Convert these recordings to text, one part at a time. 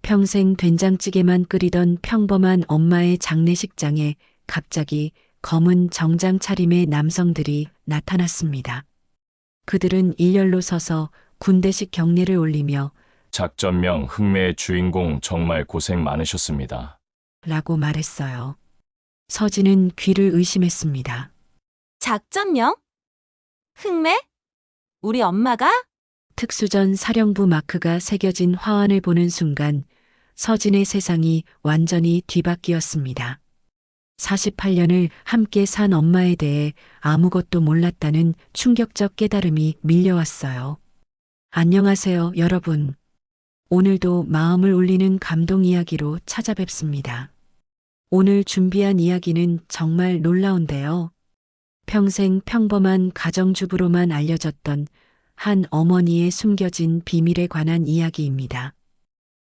평생 된장찌개만 끓이던 평범한 엄마의 장례식장에 갑자기 검은 정장 차림의 남성들이 나타났습니다. 그들은 일렬로 서서 군대식 경례를 올리며 작전명 흑매의 주인공 정말 고생 많으셨습니다. 라고 말했어요. 서진은 귀를 의심했습니다. 작전명? 흑매? 우리 엄마가? 특수전 사령부 마크가 새겨진 화환을 보는 순간 서진의 세상이 완전히 뒤바뀌었습니다. 48년을 함께 산 엄마에 대해 아무것도 몰랐다는 충격적 깨달음이 밀려왔어요. 안녕하세요, 여러분. 오늘도 마음을 울리는 감동 이야기로 찾아뵙습니다. 오늘 준비한 이야기는 정말 놀라운데요. 평생 평범한 가정주부로만 알려졌던 한 어머니의 숨겨진 비밀에 관한 이야기입니다.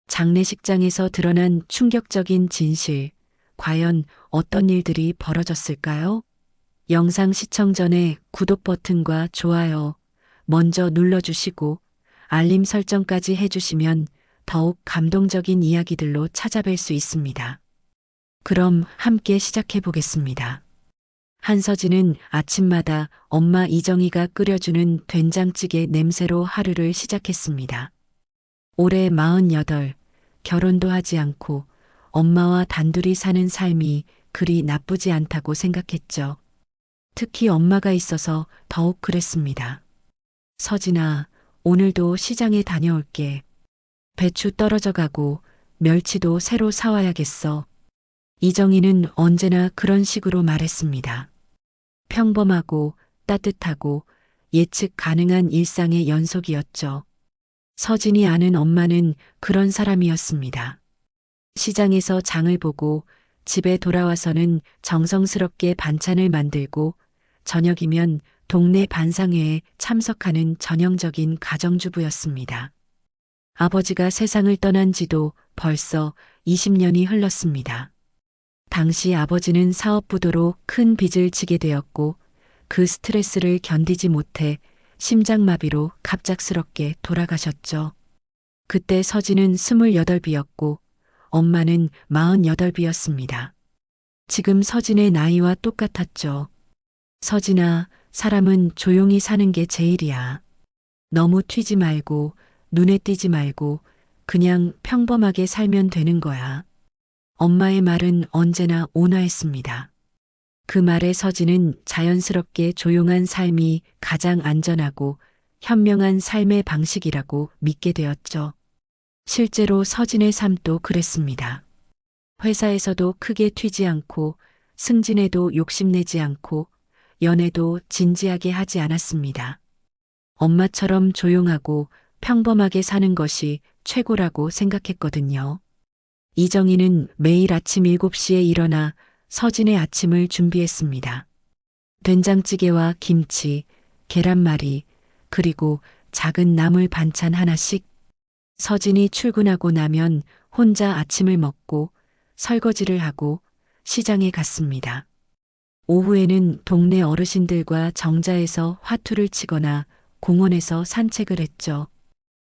장례식장에서 드러난 충격적인 진실, 과연 어떤 일들이 벌어졌을까요? 영상 시청 전에 구독 버튼과 좋아요 먼저 눌러주시고 알림 설정까지 해주시면 더욱 감동적인 이야기들로 찾아뵐 수 있습니다. 그럼 함께 시작해 보겠습니다. 한서진은 아침마다 엄마 이정희가 끓여주는 된장찌개 냄새로 하루를 시작했습니다. 올해 48, 결혼도 하지 않고 엄마와 단둘이 사는 삶이 그리 나쁘지 않다고 생각했죠. 특히 엄마가 있어서 더욱 그랬습니다. 서진아, 오늘도 시장에 다녀올게. 배추 떨어져 가고 멸치도 새로 사와야겠어. 이정희는 언제나 그런 식으로 말했습니다. 평범하고 따뜻하고 예측 가능한 일상의 연속이었죠. 서진이 아는 엄마는 그런 사람이었습니다. 시장에서 장을 보고 집에 돌아와서는 정성스럽게 반찬을 만들고 저녁이면 동네 반상회에 참석하는 전형적인 가정주부였습니다. 아버지가 세상을 떠난 지도 벌써 20년이 흘렀습니다. 당시 아버지는 사업부도로 큰 빚을 지게 되었고 그 스트레스를 견디지 못해 심장마비로 갑작스럽게 돌아가셨죠. 그때 서진은 28이었고 엄마는 48이었습니다. 지금 서진의 나이와 똑같았죠. 서진아, 사람은 조용히 사는 게 제일이야. 너무 튀지 말고 눈에 띄지 말고 그냥 평범하게 살면 되는 거야. 엄마의 말은 언제나 온화했습니다. 그 말에 서진은 자연스럽게 조용한 삶이 가장 안전하고 현명한 삶의 방식이라고 믿게 되었죠. 실제로 서진의 삶도 그랬습니다. 회사에서도 크게 튀지 않고 승진에도 욕심내지 않고 연애도 진지하게 하지 않았습니다. 엄마처럼 조용하고 평범하게 사는 것이 최고라고 생각했거든요. 이정희는 매일 아침 7시에 일어나 서진의 아침을 준비했습니다. 된장찌개와 김치, 계란말이, 그리고 작은 나물 반찬 하나씩. 서진이 출근하고 나면 혼자 아침을 먹고 설거지를 하고 시장에 갔습니다. 오후에는 동네 어르신들과 정자에서 화투를 치거나 공원에서 산책을 했죠.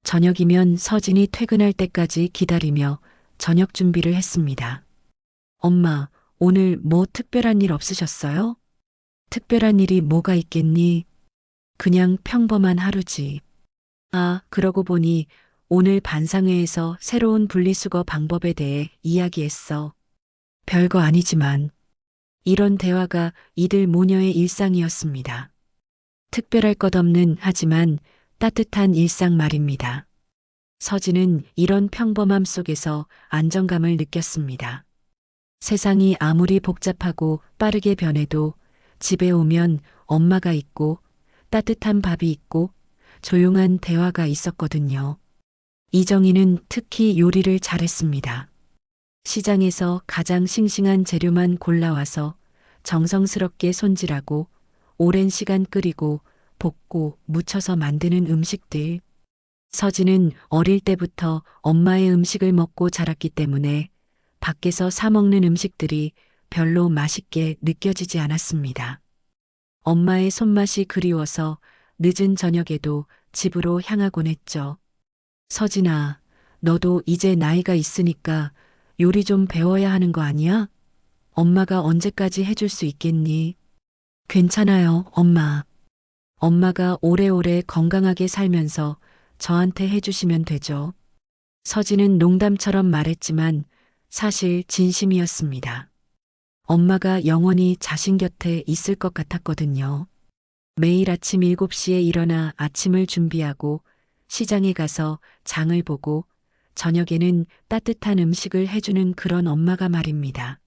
저녁이면 서진이 퇴근할 때까지 기다리며 저녁 준비를 했습니다. 엄마, 오늘 뭐 특별한 일 없으셨어요? 특별한 일이 뭐가 있겠니? 그냥 평범한 하루지. 아, 그러고 보니 오늘 반상회에서 새로운 분리수거 방법에 대해 이야기했어. 별거 아니지만 이런 대화가 이들 모녀의 일상이었습니다. 특별할 것 없는 하지만 따뜻한 일상 말입니다. 서진은 이런 평범함 속에서 안정감을 느꼈습니다. 세상이 아무리 복잡하고 빠르게 변해도 집에 오면 엄마가 있고 따뜻한 밥이 있고 조용한 대화가 있었거든요. 이정희는 특히 요리를 잘했습니다. 시장에서 가장 싱싱한 재료만 골라와서 정성스럽게 손질하고 오랜 시간 끓이고 볶고 무쳐서 만드는 음식들. 서진은 어릴 때부터 엄마의 음식을 먹고 자랐기 때문에 밖에서 사 먹는 음식들이 별로 맛있게 느껴지지 않았습니다. 엄마의 손맛이 그리워서 늦은 저녁에도 집으로 향하곤 했죠. 서진아, 너도 이제 나이가 있으니까 요리 좀 배워야 하는 거 아니야? 엄마가 언제까지 해줄 수 있겠니? 괜찮아요, 엄마. 엄마가 오래오래 건강하게 살면서 저한테 해주시면 되죠. 서진은 농담처럼 말했지만 사실 진심이었습니다. 엄마가 영원히 자신 곁에 있을 것 같았거든요. 매일 아침 7시에 일어나 아침을 준비하고 시장에 가서 장을 보고 저녁에는 따뜻한 음식을 해주는 그런 엄마가 말입니다.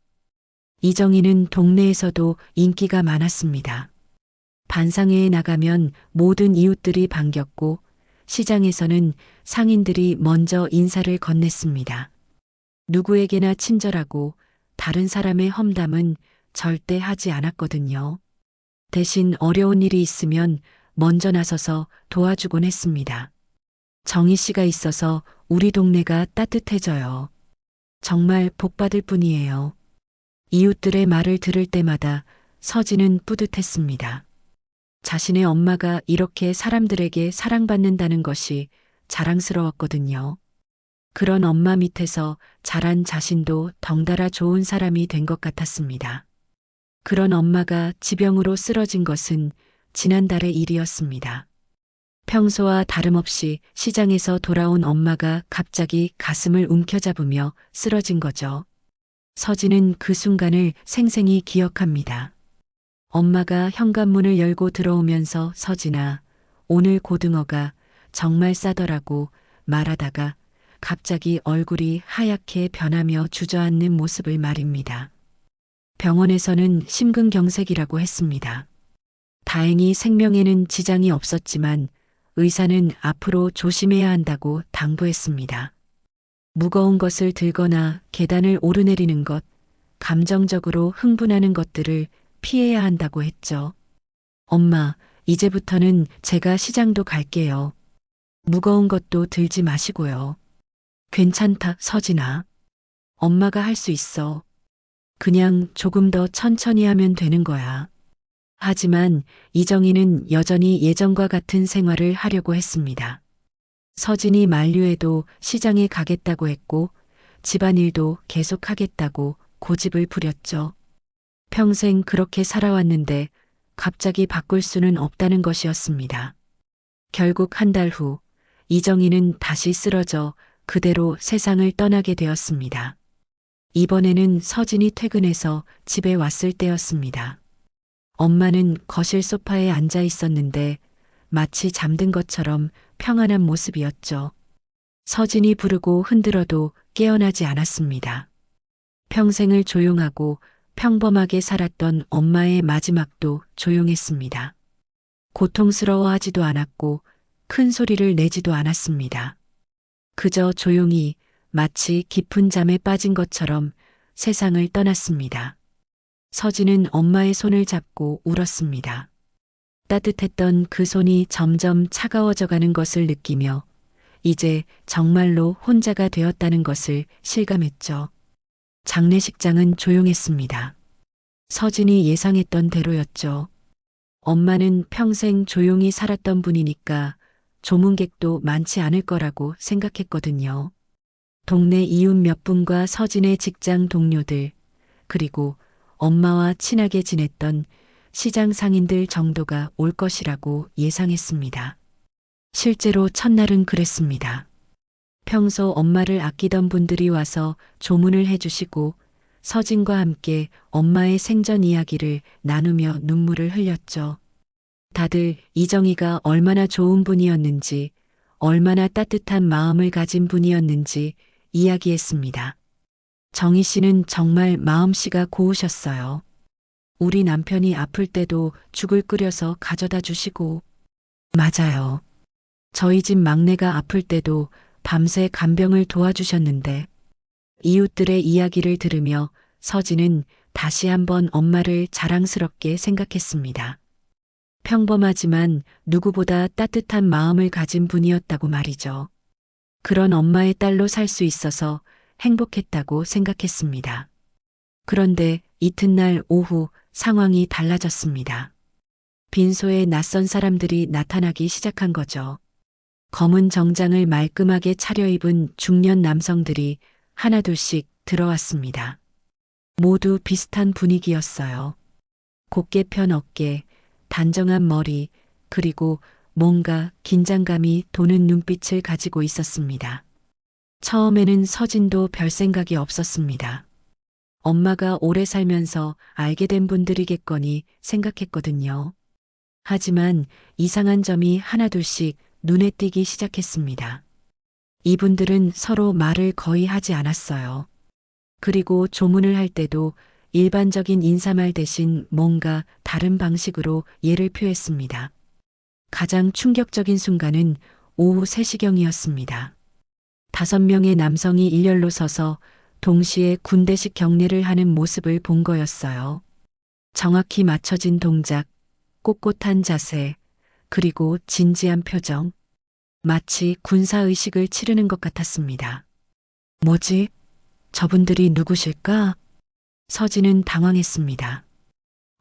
이정희는 동네에서도 인기가 많았습니다. 반상회에 나가면 모든 이웃들이 반겼고 시장에서는 상인들이 먼저 인사를 건넸습니다. 누구에게나 친절하고 다른 사람의 험담은 절대 하지 않았거든요. 대신 어려운 일이 있으면 먼저 나서서 도와주곤 했습니다. 정희 씨가 있어서 우리 동네가 따뜻해져요. 정말 복받을 뿐이에요. 이웃들의 말을 들을 때마다 서진은 뿌듯했습니다. 자신의 엄마가 이렇게 사람들에게 사랑받는다는 것이 자랑스러웠거든요. 그런 엄마 밑에서 자란 자신도 덩달아 좋은 사람이 된 것 같았습니다. 그런 엄마가 지병으로 쓰러진 것은 지난달의 일이었습니다. 평소와 다름없이 시장에서 돌아온 엄마가 갑자기 가슴을 움켜잡으며 쓰러진 거죠. 서진은 그 순간을 생생히 기억합니다. 엄마가 현관문을 열고 들어오면서 서진아, 오늘 고등어가 정말 싸더라고 말하다가 갑자기 얼굴이 하얗게 변하며 주저앉는 모습을 말입니다. 병원에서는 심근경색이라고 했습니다. 다행히 생명에는 지장이 없었지만 의사는 앞으로 조심해야 한다고 당부했습니다. 무거운 것을 들거나 계단을 오르내리는 것, 감정적으로 흥분하는 것들을 피해야 한다고 했죠. 엄마, 이제부터는 제가 시장도 갈게요. 무거운 것도 들지 마시고요. 괜찮다, 서진아. 엄마가 할 수 있어. 그냥 조금 더 천천히 하면 되는 거야. 하지만 이정희는 여전히 예전과 같은 생활을 하려고 했습니다. 서진이 만류해도 시장에 가겠다고 했고 집안일도 계속하겠다고 고집을 부렸죠. 평생 그렇게 살아왔는데 갑자기 바꿀 수는 없다는 것이었습니다. 결국 한 달 후 이정희는 다시 쓰러져 그대로 세상을 떠나게 되었습니다. 이번에는 서진이 퇴근해서 집에 왔을 때였습니다. 엄마는 거실 소파에 앉아 있었는데 마치 잠든 것처럼 평안한 모습이었죠. 서진이 부르고 흔들어도 깨어나지 않았습니다. 평생을 조용하고 평범하게 살았던 엄마의 마지막도 조용했습니다. 고통스러워하지도 않았고 큰 소리를 내지도 않았습니다. 그저 조용히 마치 깊은 잠에 빠진 것처럼 세상을 떠났습니다. 서진은 엄마의 손을 잡고 울었습니다. 따뜻했던 그 손이 점점 차가워져 가는 것을 느끼며 이제 정말로 혼자가 되었다는 것을 실감했죠. 장례식장은 조용했습니다. 서진이 예상했던 대로였죠. 엄마는 평생 조용히 살았던 분이니까 조문객도 많지 않을 거라고 생각했거든요. 동네 이웃 몇 분과 서진의 직장 동료들, 그리고 엄마와 친하게 지냈던 시장 상인들 정도가 올 것이라고 예상했습니다. 실제로 첫날은 그랬습니다. 평소 엄마를 아끼던 분들이 와서 조문을 해주시고 서진과 함께 엄마의 생전 이야기를 나누며 눈물을 흘렸죠. 다들 이정희가 얼마나 좋은 분이었는지, 얼마나 따뜻한 마음을 가진 분이었는지 이야기했습니다. 정희 씨는 정말 마음씨가 고우셨어요. 우리 남편이 아플 때도 죽을 끓여서 가져다 주시고. 맞아요. 저희 집 막내가 아플 때도 밤새 간병을 도와주셨는데. 이웃들의 이야기를 들으며 서진은 다시 한번 엄마를 자랑스럽게 생각했습니다. 평범하지만 누구보다 따뜻한 마음을 가진 분이었다고 말이죠. 그런 엄마의 딸로 살 수 있어서 행복했다고 생각했습니다. 그런데 이튿날 오후 상황이 달라졌습니다. 빈소에 낯선 사람들이 나타나기 시작한 거죠. 검은 정장을 말끔하게 차려입은 중년 남성들이 하나둘씩 들어왔습니다. 모두 비슷한 분위기였어요. 곧게 편 어깨, 단정한 머리, 그리고 뭔가 긴장감이 도는 눈빛을 가지고 있었습니다. 처음에는 서진도 별 생각이 없었습니다. 엄마가 오래 살면서 알게 된 분들이겠거니 생각했거든요. 하지만 이상한 점이 하나둘씩 눈에 띄기 시작했습니다. 이분들은 서로 말을 거의 하지 않았어요. 그리고 조문을 할 때도 일반적인 인사말 대신 뭔가 다른 방식으로 예를 표했습니다. 가장 충격적인 순간은 오후 3시경이었습니다. 5명의 남성이 일렬로 서서 동시에 군대식 경례를 하는 모습을 본 거였어요. 정확히 맞춰진 동작, 꼿꼿한 자세, 그리고 진지한 표정. 마치 군사의식을 치르는 것 같았습니다. 뭐지? 저분들이 누구실까? 서진은 당황했습니다.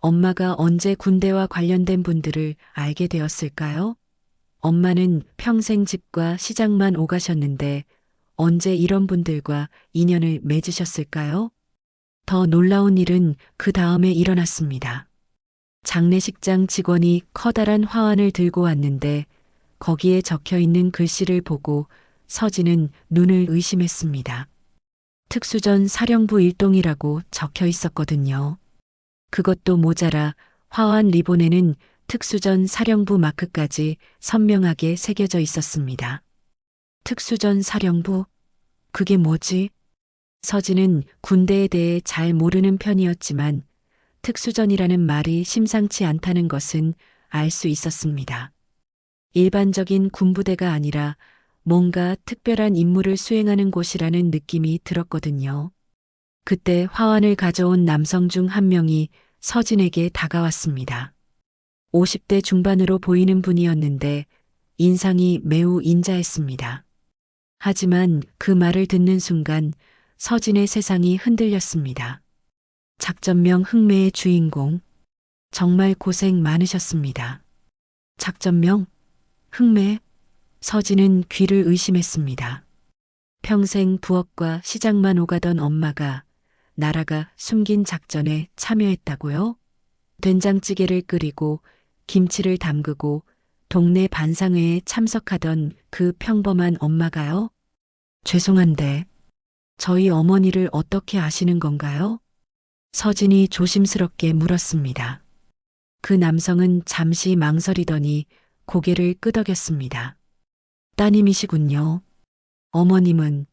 엄마가 언제 군대와 관련된 분들을 알게 되었을까요? 엄마는 평생 집과 시장만 오가셨는데 언제 이런 분들과 인연을 맺으셨을까요? 더 놀라운 일은 그 다음에 일어났습니다. 장례식장 직원이 커다란 화환을 들고 왔는데 거기에 적혀 있는 글씨를 보고 서진은 눈을 의심했습니다. 특수전 사령부 일동이라고 적혀 있었거든요. 그것도 모자라 화환 리본에는 특수전 사령부 마크까지 선명하게 새겨져 있었습니다. 특수전 사령부? 그게 뭐지? 서진은 군대에 대해 잘 모르는 편이었지만 특수전이라는 말이 심상치 않다는 것은 알 수 있었습니다. 일반적인 군부대가 아니라 뭔가 특별한 임무를 수행하는 곳이라는 느낌이 들었거든요. 그때 화환을 가져온 남성 중 한 명이 서진에게 다가왔습니다. 50대 중반으로 보이는 분이었는데 인상이 매우 인자했습니다. 하지만 그 말을 듣는 순간 서진의 세상이 흔들렸습니다. 작전명 흥매의 주인공. 정말 고생 많으셨습니다. 작전명? 흥매? 서진은 귀를 의심했습니다. 평생 부엌과 시장만 오가던 엄마가 나라가 숨긴 작전에 참여했다고요? 된장찌개를 끓이고 김치를 담그고 동네 반상회에 참석하던 그 평범한 엄마가요? 죄송한데 저희 어머니를 어떻게 아시는 건가요? 서진이 조심스럽게 물었습니다. 그 남성은 잠시 망설이더니 고개를 끄덕였습니다. 따님이시군요. 어머님은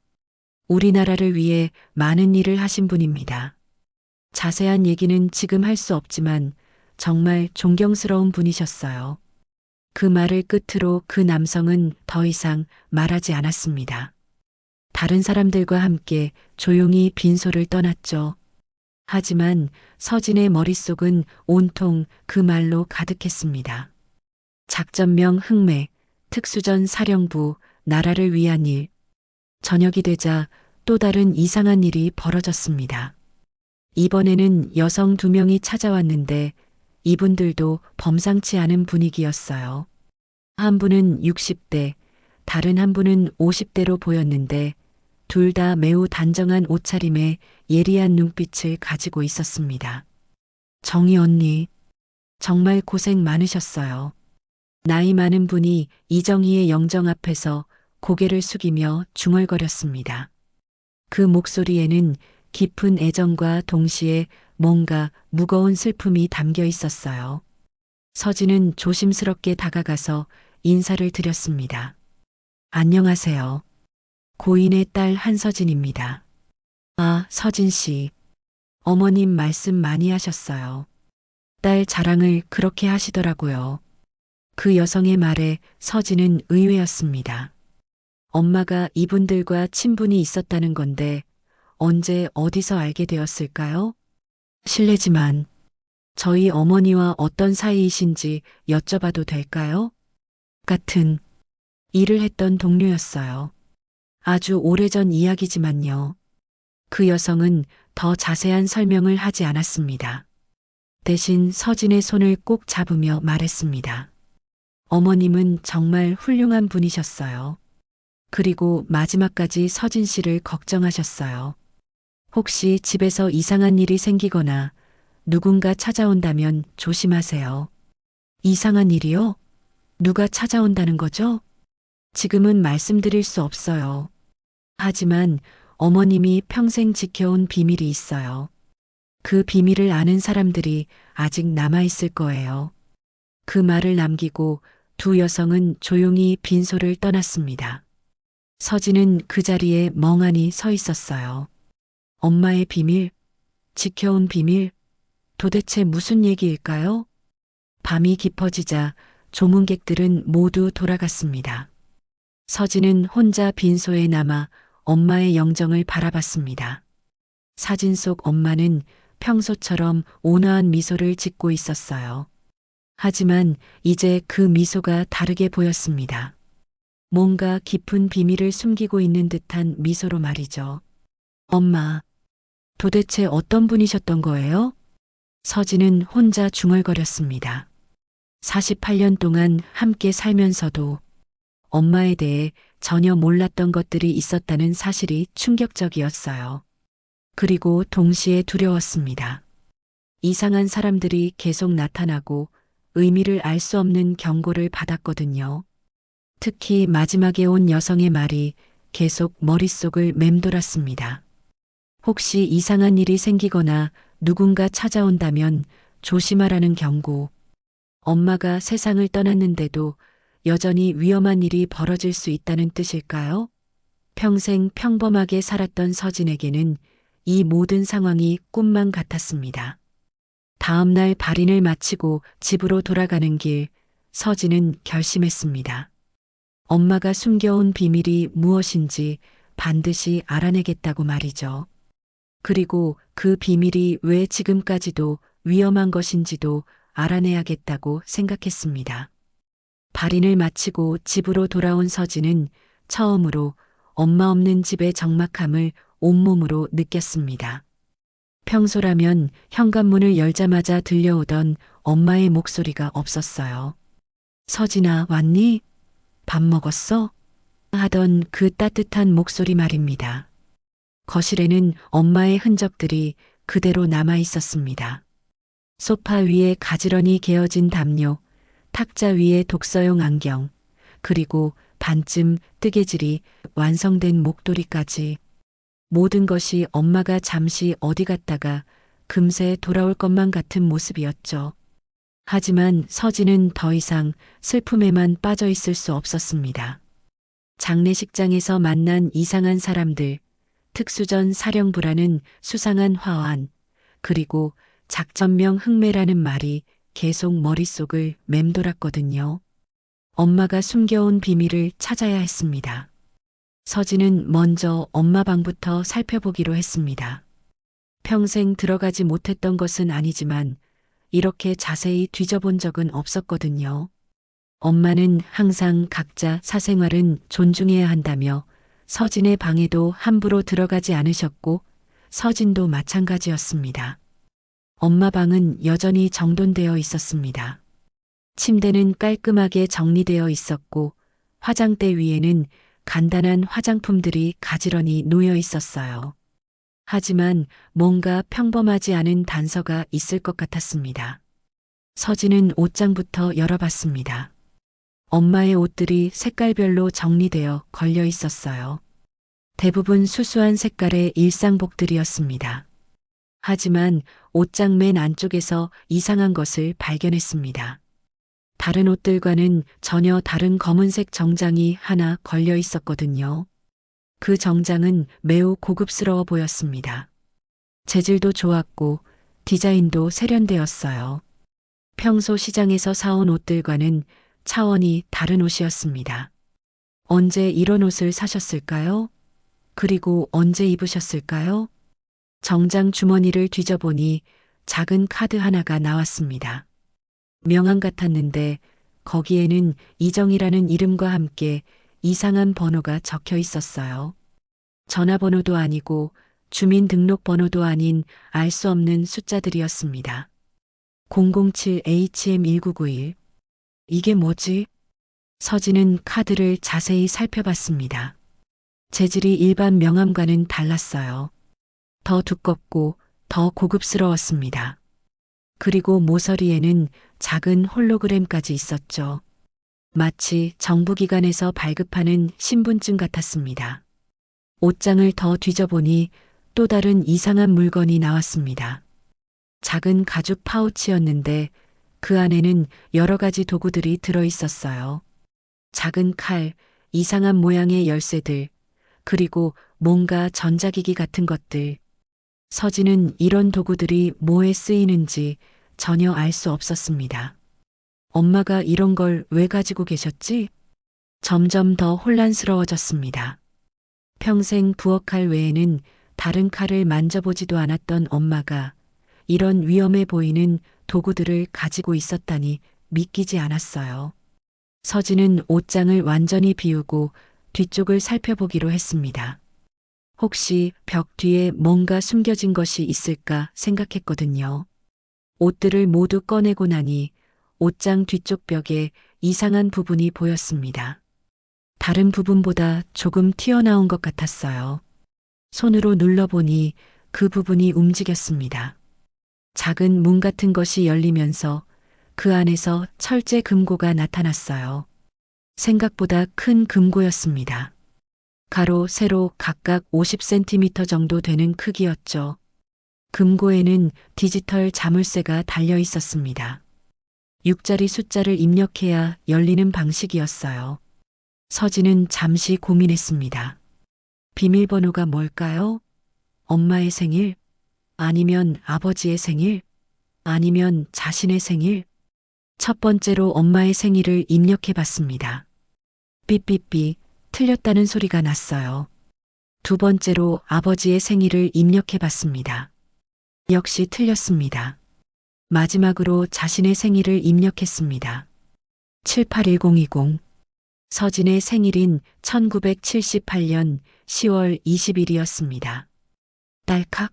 우리나라를 위해 많은 일을 하신 분입니다. 자세한 얘기는 지금 할 수 없지만 정말 존경스러운 분이셨어요. 그 말을 끝으로 그 남성은 더 이상 말하지 않았습니다. 다른 사람들과 함께 조용히 빈소를 떠났죠. 하지만 서진의 머릿속은 온통 그 말로 가득했습니다. 작전명 흥매, 특수전 사령부, 나라를 위한 일. 저녁이 되자 또 다른 이상한 일이 벌어졌습니다. 이번에는 여성 2명이 찾아왔는데 이분들도 범상치 않은 분위기였어요. 한 분은 60대, 다른 한 분은 50대로 보였는데 둘 다 매우 단정한 옷차림에 예리한 눈빛을 가지고 있었습니다. 정희 언니, 정말 고생 많으셨어요. 나이 많은 분이 이정희의 영정 앞에서 고개를 숙이며 중얼거렸습니다. 그 목소리에는 깊은 애정과 동시에 뭔가 무거운 슬픔이 담겨 있었어요. 서진은 조심스럽게 다가가서 인사를 드렸습니다. 안녕하세요. 고인의 딸 한서진입니다. 아, 서진 씨. 어머님 말씀 많이 하셨어요. 딸 자랑을 그렇게 하시더라고요. 그 여성의 말에 서진은 의외였습니다. 엄마가 이분들과 친분이 있었다는 건데 언제 어디서 알게 되었을까요? 실례지만 저희 어머니와 어떤 사이이신지 여쭤봐도 될까요? 같은 일을 했던 동료였어요. 아주 오래전 이야기지만요. 그 여성은 더 자세한 설명을 하지 않았습니다. 대신 서진의 손을 꼭 잡으며 말했습니다. 어머님은 정말 훌륭한 분이셨어요. 그리고 마지막까지 서진 씨를 걱정하셨어요. 혹시 집에서 이상한 일이 생기거나 누군가 찾아온다면 조심하세요. 이상한 일이요? 누가 찾아온다는 거죠? 지금은 말씀드릴 수 없어요. 하지만 어머님이 평생 지켜온 비밀이 있어요. 그 비밀을 아는 사람들이 아직 남아있을 거예요. 그 말을 남기고 두 여성은 조용히 빈소를 떠났습니다. 서진은 그 자리에 멍하니 서 있었어요. 엄마의 비밀, 지켜온 비밀, 도대체 무슨 얘기일까요? 밤이 깊어지자 조문객들은 모두 돌아갔습니다. 서진은 혼자 빈소에 남아 엄마의 영정을 바라봤습니다. 사진 속 엄마는 평소처럼 온화한 미소를 짓고 있었어요. 하지만 이제 그 미소가 다르게 보였습니다. 뭔가 깊은 비밀을 숨기고 있는 듯한 미소로 말이죠. 엄마, 도대체 어떤 분이셨던 거예요? 서진은 혼자 중얼거렸습니다. 48년 동안 함께 살면서도 엄마에 대해 전혀 몰랐던 것들이 있었다는 사실이 충격적이었어요. 그리고 동시에 두려웠습니다. 이상한 사람들이 계속 나타나고 의미를 알 수 없는 경고를 받았거든요. 특히 마지막에 온 여성의 말이 계속 머릿속을 맴돌았습니다. 혹시 이상한 일이 생기거나 누군가 찾아온다면 조심하라는 경고. 엄마가 세상을 떠났는데도 여전히 위험한 일이 벌어질 수 있다는 뜻일까요? 평생 평범하게 살았던 서진에게는 이 모든 상황이 꿈만 같았습니다. 다음 날 발인을 마치고 집으로 돌아가는 길, 서진은 결심했습니다. 엄마가 숨겨온 비밀이 무엇인지 반드시 알아내겠다고 말이죠. 그리고 그 비밀이 왜 지금까지도 위험한 것인지도 알아내야겠다고 생각했습니다. 발인을 마치고 집으로 돌아온 서진은 처음으로 엄마 없는 집의 적막함을 온몸으로 느꼈습니다. 평소라면 현관문을 열자마자 들려오던 엄마의 목소리가 없었어요. 서진아, 왔니? 밥 먹었어? 하던 그 따뜻한 목소리 말입니다. 거실에는 엄마의 흔적들이 그대로 남아 있었습니다. 소파 위에 가지런히 개어진 담요, 탁자 위에 독서용 안경, 그리고 반쯤 뜨개질이 완성된 목도리까지. 모든 것이 엄마가 잠시 어디 갔다가 금세 돌아올 것만 같은 모습이었죠. 하지만 서진은 더 이상 슬픔에만 빠져 있을 수 없었습니다. 장례식장에서 만난 이상한 사람들, 특수전 사령부라는 수상한 화환, 그리고 작전명 흑매라는 말이 계속 머릿속을 맴돌았거든요. 엄마가 숨겨온 비밀을 찾아야 했습니다. 서진은 먼저 엄마 방부터 살펴보기로 했습니다. 평생 들어가지 못했던 것은 아니지만 이렇게 자세히 뒤져본 적은 없었거든요. 엄마는 항상 각자 사생활은 존중해야 한다며 서진의 방에도 함부로 들어가지 않으셨고 서진도 마찬가지였습니다. 엄마 방은 여전히 정돈되어 있었습니다. 침대는 깔끔하게 정리되어 있었고 화장대 위에는 간단한 화장품들이 가지런히 놓여 있었어요. 하지만 뭔가 평범하지 않은 단서가 있을 것 같았습니다. 서진은 옷장부터 열어봤습니다. 엄마의 옷들이 색깔별로 정리되어 걸려 있었어요. 대부분 수수한 색깔의 일상복들이었습니다. 하지만 옷장 맨 안쪽에서 이상한 것을 발견했습니다. 다른 옷들과는 전혀 다른 검은색 정장이 하나 걸려 있었거든요. 그 정장은 매우 고급스러워 보였습니다. 재질도 좋았고 디자인도 세련되었어요. 평소 시장에서 사온 옷들과는 차원이 다른 옷이었습니다. 언제 이런 옷을 사셨을까요? 그리고 언제 입으셨을까요? 정장 주머니를 뒤져보니 작은 카드 하나가 나왔습니다. 명함 같았는데 거기에는 이정이라는 이름과 함께 이상한 번호가 적혀 있었어요. 전화번호도 아니고 주민등록번호도 아닌 알 수 없는 숫자들이었습니다. 007HM1991. 이게 뭐지? 서진은 카드를 자세히 살펴봤습니다. 재질이 일반 명함과는 달랐어요. 더 두껍고 더 고급스러웠습니다. 그리고 모서리에는 작은 홀로그램까지 있었죠. 마치 정부기관에서 발급하는 신분증 같았습니다. 옷장을 더 뒤져보니 또 다른 이상한 물건이 나왔습니다. 작은 가죽 파우치였는데 그 안에는 여러 가지 도구들이 들어 있었어요. 작은 칼, 이상한 모양의 열쇠들, 그리고 뭔가 전자기기 같은 것들. 서진은 이런 도구들이 뭐에 쓰이는지 전혀 알 수 없었습니다. 엄마가 이런 걸 왜 가지고 계셨지? 점점 더 혼란스러워졌습니다. 평생 부엌칼 외에는 다른 칼을 만져보지도 않았던 엄마가 이런 위험해 보이는 도구들을 가지고 있었다니 믿기지 않았어요. 서진은 옷장을 완전히 비우고 뒤쪽을 살펴보기로 했습니다. 혹시 벽 뒤에 뭔가 숨겨진 것이 있을까 생각했거든요. 옷들을 모두 꺼내고 나니 옷장 뒤쪽 벽에 이상한 부분이 보였습니다. 다른 부분보다 조금 튀어나온 것 같았어요. 손으로 눌러보니 그 부분이 움직였습니다. 작은 문 같은 것이 열리면서 그 안에서 철제 금고가 나타났어요. 생각보다 큰 금고였습니다. 가로, 세로 각각 50cm 정도 되는 크기였죠. 금고에는 디지털 자물쇠가 달려 있었습니다. 6자리 숫자를 입력해야 열리는 방식이었어요. 서진은 잠시 고민했습니다. 비밀번호가 뭘까요? 엄마의 생일? 아니면 아버지의 생일? 아니면 자신의 생일? 첫 번째로 엄마의 생일을 입력해 봤습니다. 삐삐삐 틀렸다는 소리가 났어요. 두 번째로 아버지의 생일을 입력해 봤습니다. 역시 틀렸습니다. 마지막으로 자신의 생일을 입력했습니다. 781020. 서진의 생일인 1978년 10월 20일이었습니다. 딸칵.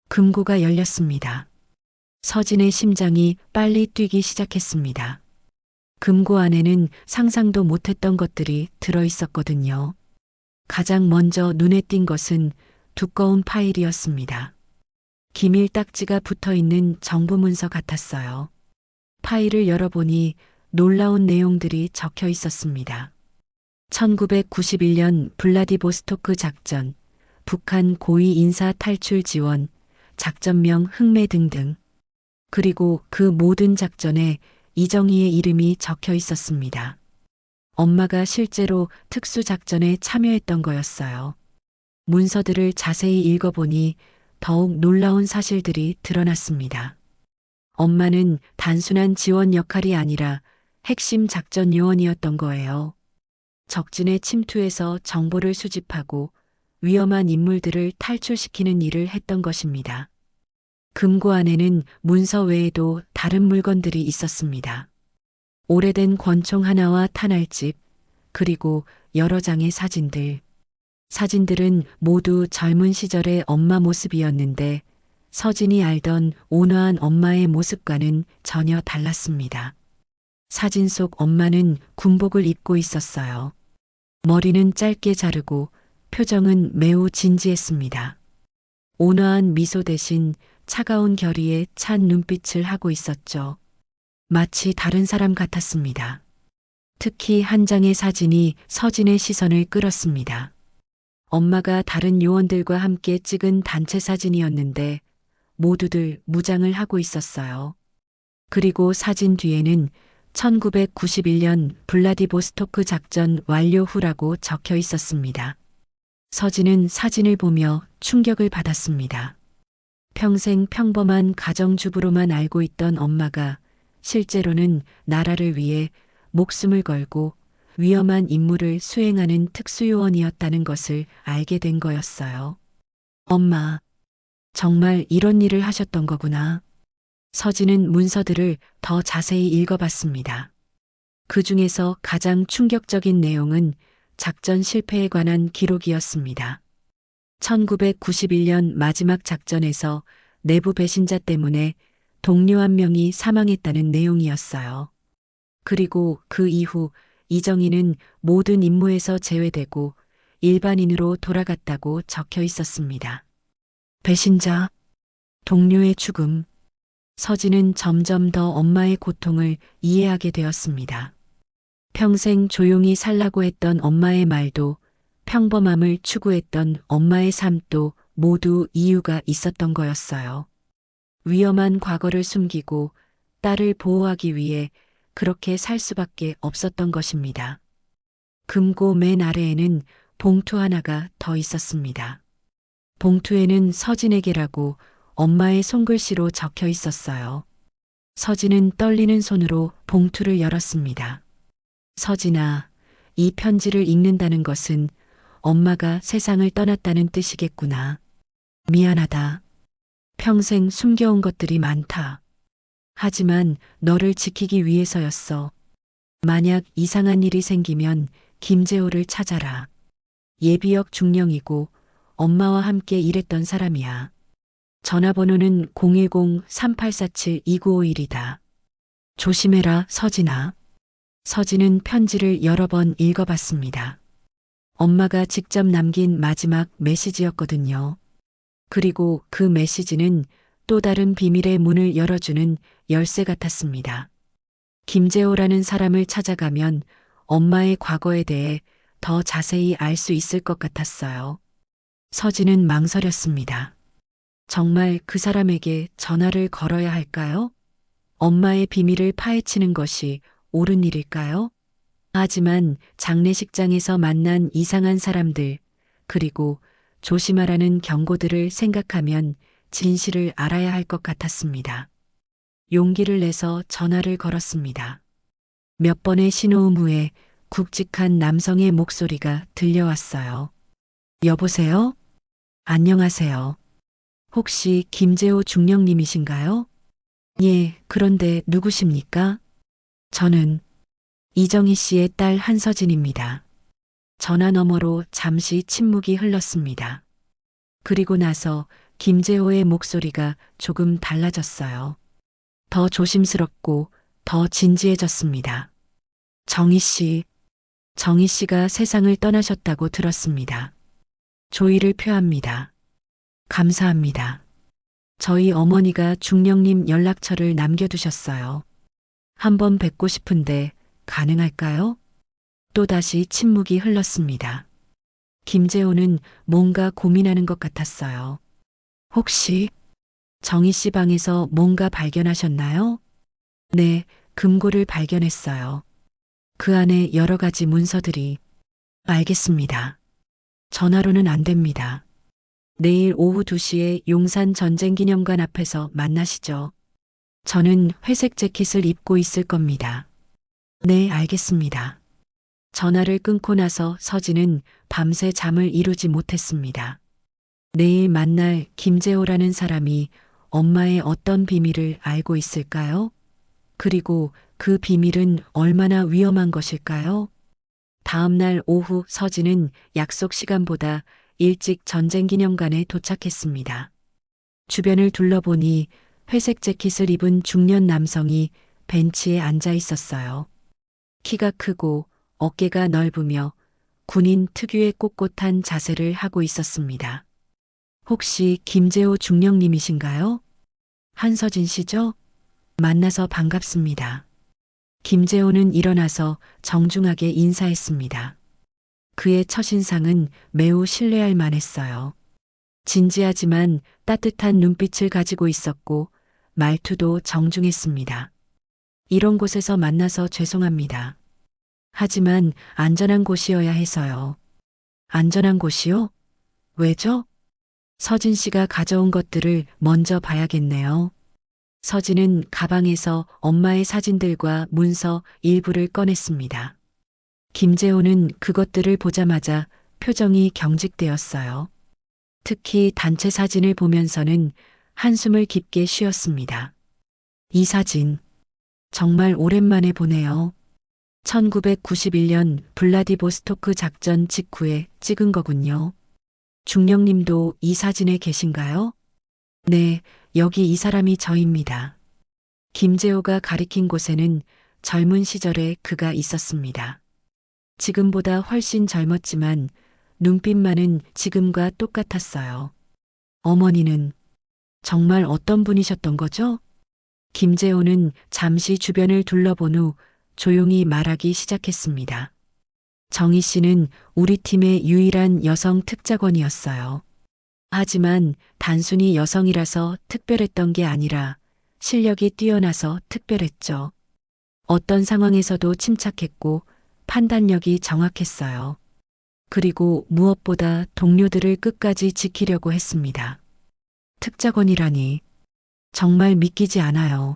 금고가 열렸습니다. 서진의 심장이 빨리 뛰기 시작했습니다. 금고 안에는 상상도 못했던 것들이 들어 있었거든요. 가장 먼저 눈에 띈 것은 두꺼운 파일이었습니다. 기밀 딱지가 붙어 있는 정부 문서 같았어요. 파일을 열어보니 놀라운 내용들이 적혀 있었습니다. 1991년 블라디보스토크 작전, 북한 고위 인사 탈출 지원, 작전명 흑매 등등. 그리고 그 모든 작전에 이정희의 이름이 적혀 있었습니다. 엄마가 실제로 특수작전에 참여했던 거였어요. 문서들을 자세히 읽어보니 더욱 놀라운 사실들이 드러났습니다. 엄마는 단순한 지원 역할이 아니라 핵심 작전 요원이었던 거예요. 적진에 침투해서 정보를 수집하고 위험한 인물들을 탈출시키는 일을 했던 것입니다. 금고 안에는 문서 외에도 다른 물건들이 있었습니다. 오래된 권총 하나와 탄알집, 그리고 여러 장의 사진들. 사진들은 모두 젊은 시절의 엄마 모습이었는데 서진이 알던 온화한 엄마의 모습과는 전혀 달랐습니다. 사진 속 엄마는 군복을 입고 있었어요. 머리는 짧게 자르고 표정은 매우 진지했습니다. 온화한 미소 대신 차가운 결의에 찬 눈빛을 하고 있었죠. 마치 다른 사람 같았습니다. 특히 한 장의 사진이 서진의 시선을 끌었습니다. 엄마가 다른 요원들과 함께 찍은 단체 사진이었는데 모두들 무장을 하고 있었어요. 그리고 사진 뒤에는 1991년 블라디보스토크 작전 완료 후라고 적혀 있었습니다. 서진은 사진을 보며 충격을 받았습니다. 평생 평범한 가정주부로만 알고 있던 엄마가 실제로는 나라를 위해 목숨을 걸고 위험한 임무를 수행하는 특수요원이었다는 것을 알게 된 거였어요. 엄마, 정말 이런 일을 하셨던 거구나. 서진은 문서들을 더 자세히 읽어봤습니다. 그 중에서 가장 충격적인 내용은 작전 실패에 관한 기록이었습니다. 1991년 마지막 작전에서 내부 배신자 때문에 동료 한 명이 사망했다는 내용이었어요. 그리고 그 이후 이정희는 모든 임무에서 제외되고 일반인으로 돌아갔다고 적혀 있었습니다. 배신자, 동료의 죽음. 서진은 점점 더 엄마의 고통을 이해하게 되었습니다. 평생 조용히 살라고 했던 엄마의 말도, 평범함을 추구했던 엄마의 삶도 모두 이유가 있었던 거였어요. 위험한 과거를 숨기고 딸을 보호하기 위해 그렇게 살 수밖에 없었던 것입니다. 금고 맨 아래에는 봉투 하나가 더 있었습니다. 봉투에는 서진에게라고 엄마의 손글씨로 적혀 있었어요. 서진은 떨리는 손으로 봉투를 열었습니다. 서진아, 이 편지를 읽는다는 것은 엄마가 세상을 떠났다는 뜻이겠구나. 미안하다. 평생 숨겨온 것들이 많다. 하지만 너를 지키기 위해서였어. 만약 이상한 일이 생기면 김재호를 찾아라. 예비역 중령이고 엄마와 함께 일했던 사람이야. 전화번호는 010-3847-2951이다. 조심해라, 서진아. 서진은 편지를 여러 번 읽어봤습니다. 엄마가 직접 남긴 마지막 메시지였거든요. 그리고 그 메시지는 또 다른 비밀의 문을 열어주는 열쇠 같았습니다. 김재호라는 사람을 찾아가면 엄마의 과거에 대해 더 자세히 알 수 있을 것 같았어요. 서진은 망설였습니다. 정말 그 사람에게 전화를 걸어야 할까요? 엄마의 비밀을 파헤치는 것이 옳은 일일까요? 하지만 장례식장에서 만난 이상한 사람들, 그리고 조심하라는 경고들을 생각하면 진실을 알아야 할 것 같았습니다. 용기를 내서 전화를 걸었습니다. 몇 번의 신호음 후에 굵직한 남성의 목소리가 들려왔어요. 여보세요? 안녕하세요. 혹시 김재호 중령님이신가요? 예, 그런데 누구십니까? 저는 이정희 씨의 딸 한서진입니다. 전화 너머로 잠시 침묵이 흘렀습니다. 그리고 나서 김재호의 목소리가 조금 달라졌어요. 더 조심스럽고 더 진지해졌습니다. 정희 씨가 세상을 떠나셨다고 들었습니다. 조의를 표합니다. 감사합니다. 저희 어머니가 중령님 연락처를 남겨두셨어요. 한번 뵙고 싶은데 가능할까요? 또다시 침묵이 흘렀습니다. 김재호는 뭔가 고민하는 것 같았어요. 혹시 정희 씨 방에서 뭔가 발견하셨나요? 네, 금고를 발견했어요. 그 안에 여러 가지 문서들이. 알겠습니다. 전화로는 안 됩니다. 내일 오후 2시에 용산 전쟁기념관 앞에서 만나시죠. 저는 회색 재킷을 입고 있을 겁니다. 네, 알겠습니다. 전화를 끊고 나서 서진은 밤새 잠을 이루지 못했습니다. 내일 만날 김재호라는 사람이 엄마의 어떤 비밀을 알고 있을까요? 그리고 그 비밀은 얼마나 위험한 것일까요? 다음 날 오후 서진은 약속 시간보다 일찍 전쟁기념관에 도착했습니다. 주변을 둘러보니 회색 재킷을 입은 중년 남성이 벤치에 앉아 있었어요. 키가 크고 어깨가 넓으며 군인 특유의 꼿꼿한 자세를 하고 있었습니다. 혹시 김재호 중령님이신가요? 한서진 씨죠? 만나서 반갑습니다. 김재호는 일어나서 정중하게 인사했습니다. 그의 첫인상은 매우 신뢰할 만했어요. 진지하지만 따뜻한 눈빛을 가지고 있었고 말투도 정중했습니다. 이런 곳에서 만나서 죄송합니다. 하지만 안전한 곳이어야 해서요. 안전한 곳이요? 왜죠? 서진 씨가 가져온 것들을 먼저 봐야겠네요. 서진은 가방에서 엄마의 사진들과 문서 일부를 꺼냈습니다. 김재호는 그것들을 보자마자 표정이 경직되었어요. 특히 단체 사진을 보면서는 한숨을 깊게 쉬었습니다. 이 사진, 정말 오랜만에 보네요. 1991년 블라디보스토크 작전 직후에 찍은 거군요. 중령님도 이 사진에 계신가요? 네, 여기 이 사람이 저입니다. 김재호가 가리킨 곳에는 젊은 시절의 그가 있었습니다. 지금보다 훨씬 젊었지만 눈빛만은 지금과 똑같았어요. 어머니는 정말 어떤 분이셨던 거죠? 김재호는 잠시 주변을 둘러본 후 조용히 말하기 시작했습니다. 정희 씨는 우리 팀의 유일한 여성 특작원이었어요. 하지만 단순히 여성이라서 특별했던 게 아니라 실력이 뛰어나서 특별했죠. 어떤 상황에서도 침착했고 판단력이 정확했어요. 그리고 무엇보다 동료들을 끝까지 지키려고 했습니다. 특작원이라니 정말 믿기지 않아요.